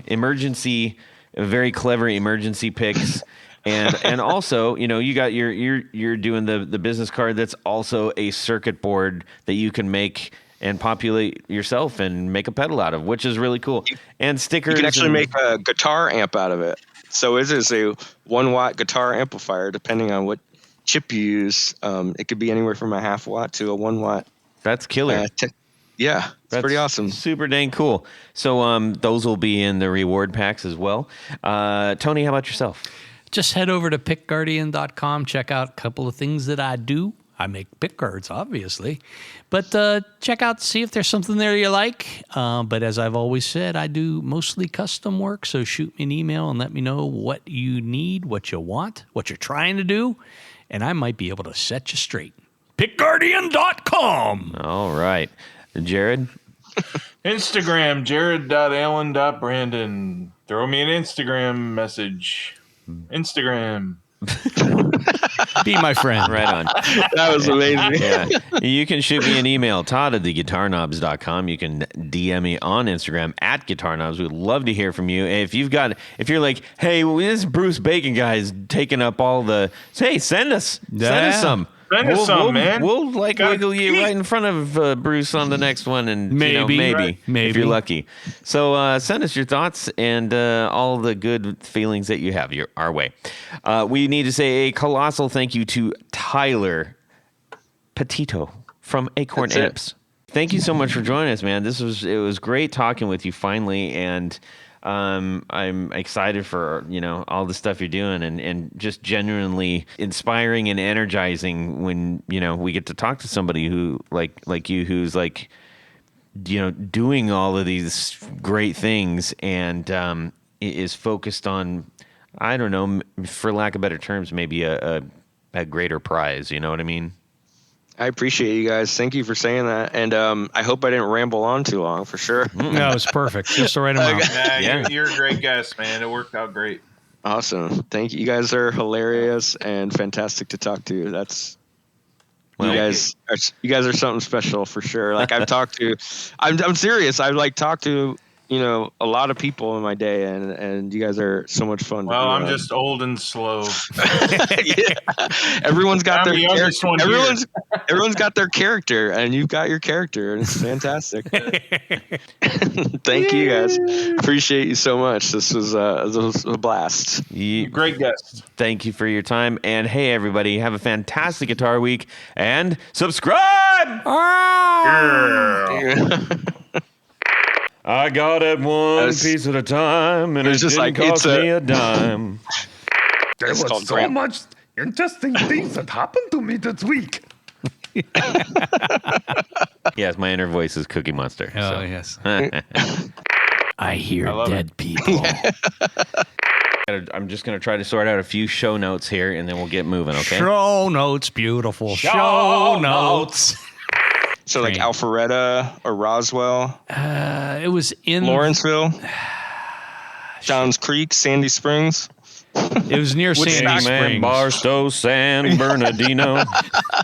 Speaker 1: very clever emergency picks. And also, you got you're doing the business card that's also a circuit board that you can make and populate yourself and make a pedal out of, which is really cool. And stickers.
Speaker 4: You can actually make a guitar amp out of it. So it is a 1-watt guitar amplifier, depending on what chip you use. It could be anywhere from a 0.5 watt to a 1 watt.
Speaker 1: That's killer.
Speaker 4: That's pretty awesome.
Speaker 1: Super dang cool. So those will be in the reward packs as well. Tony, how about yourself?
Speaker 2: Just head over to pickguardian.com. Check out a couple of things that I do. I make pick guards, obviously. But check out, see if there's something there you like. But as I've always said, I do mostly custom work. So shoot me an email and let me know what you need, what you want, what you're trying to do. And I might be able to set you straight. Pickguardian.com.
Speaker 1: All right. Jared?
Speaker 3: Instagram, jared.allen.brandon. Throw me an Instagram message. Instagram.
Speaker 2: Be my friend.
Speaker 1: Right on.
Speaker 4: That was amazing.
Speaker 1: Yeah. You can shoot me an email, todd@theguitarknobs.com. You can DM me on Instagram @guitarknobs. We'd love to hear from you. If you're like, hey, this Bruce Bacon guy is taking up all the, hey, send us some.
Speaker 3: Send us some, man.
Speaker 1: We'll wiggle you right in front of Bruce on the next one, and maybe if you're lucky. So send us your thoughts and all the good feelings that you have our way. We need to say a colossal thank you to Tyler Petito from Acorn Amps. Thank you so much for joining us, man. It was great talking with you finally, and I'm excited for all the stuff you're doing, and just genuinely inspiring and energizing when we get to talk to somebody who like you, who's doing all of these great things and is focused on, I don't know, for lack of better terms, maybe a greater prize. You know what I mean?
Speaker 4: I appreciate you guys. Thank you for saying that. And I hope I didn't ramble on too long, for sure.
Speaker 2: No, it was perfect. Just the right amount.
Speaker 3: You're a great guest, man. It worked out great.
Speaker 4: Awesome. Thank you. You guys are hilarious and fantastic to talk to. You guys are something special for sure. Like I'm serious. I've talked to a lot of people in my day, and you guys are so much fun.
Speaker 3: Well, I'm just old and slow.
Speaker 4: Yeah. Everyone's got
Speaker 3: I'm the youngest one here.
Speaker 4: Everyone's got their character, and you've got your character, and it's fantastic. Thank you guys. Appreciate you so much. This was a blast.
Speaker 3: Great guest.
Speaker 1: Thank you for your time, and hey, everybody, have a fantastic guitar week, and subscribe. I got it one piece at a time, and it didn't cost me a dime.
Speaker 5: There was so much interesting things that happened to me this week.
Speaker 1: Yes, my inner voice is Cookie Monster.
Speaker 2: Oh,
Speaker 1: so.
Speaker 2: yes. I hear dead people.
Speaker 1: I'm just going to try to sort out a few show notes here, and then we'll get moving, okay?
Speaker 2: Show notes, beautiful. Show notes.
Speaker 4: So like Alpharetta or Roswell?
Speaker 2: It was in
Speaker 4: Lawrenceville, Johns Creek, Sandy Springs.
Speaker 2: It was near Sandy Springs.
Speaker 1: Barstow, San Bernardino.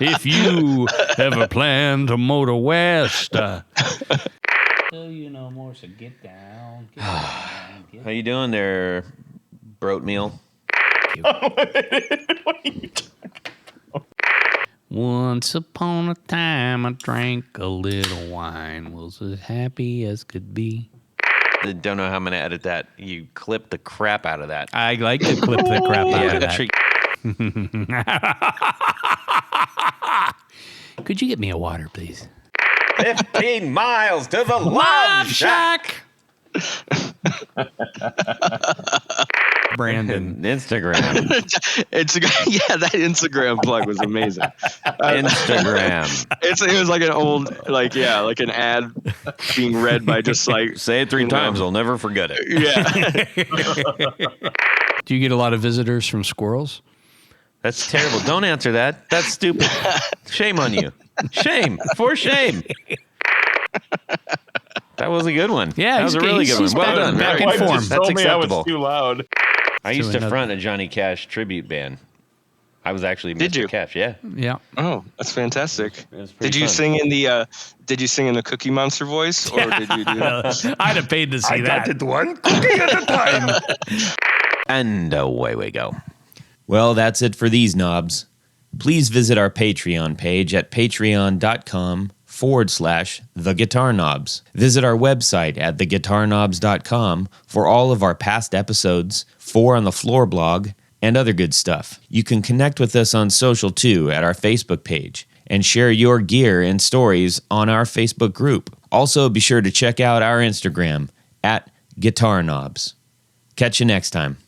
Speaker 2: If you ever plan to motor west. So more, so get down.
Speaker 1: How you doing there, Broat Meal?
Speaker 3: What are you talking?
Speaker 2: Once upon a time, I drank a little wine. Was as happy as could be.
Speaker 1: I don't know how I'm going to edit that. You clip the crap out of that.
Speaker 2: I like to clip the crap out of that. Could you get me a water, please?
Speaker 1: 15 miles to the Love Shack.
Speaker 2: Brandon.
Speaker 1: Instagram.
Speaker 4: Yeah, that Instagram plug was amazing.
Speaker 1: Instagram.
Speaker 4: It was like an old, like an ad being read by just like
Speaker 1: Say it 3 times. I'll never forget it.
Speaker 4: Yeah.
Speaker 2: Do you get a lot of visitors from squirrels?
Speaker 1: That's terrible. Don't answer that. That's stupid. Shame on you. Shame. For shame. That was a good one.
Speaker 2: Yeah,
Speaker 1: that was a really good one. Well done.
Speaker 2: back in
Speaker 3: My wife
Speaker 2: form.
Speaker 3: just
Speaker 1: That's
Speaker 3: told me I was
Speaker 1: acceptable.
Speaker 3: too loud.
Speaker 1: I used to
Speaker 2: another-
Speaker 1: front a Johnny Cash tribute band. I was actually
Speaker 4: Did
Speaker 1: Mr.
Speaker 4: you?
Speaker 1: Cash. Yeah.
Speaker 2: Yeah.
Speaker 4: Oh, that's fantastic.
Speaker 1: was pretty
Speaker 4: Did you
Speaker 1: fun.
Speaker 4: sing in the Cookie Monster voice, or did you do?
Speaker 2: I'd have paid to see
Speaker 5: I
Speaker 2: that.
Speaker 5: got it one cookie at a time.
Speaker 1: And away we go.
Speaker 6: Well, that's it for these knobs. Please visit our Patreon page at patreon.com/theguitarknobs. Visit our website at theguitarknobs.com for all of our past episodes, 4 on the Floor blog, and other good stuff. You can connect with us on social too at our Facebook page and share your gear and stories on our Facebook group. Also, be sure to check out our Instagram at Guitar Knobs. Catch you next time.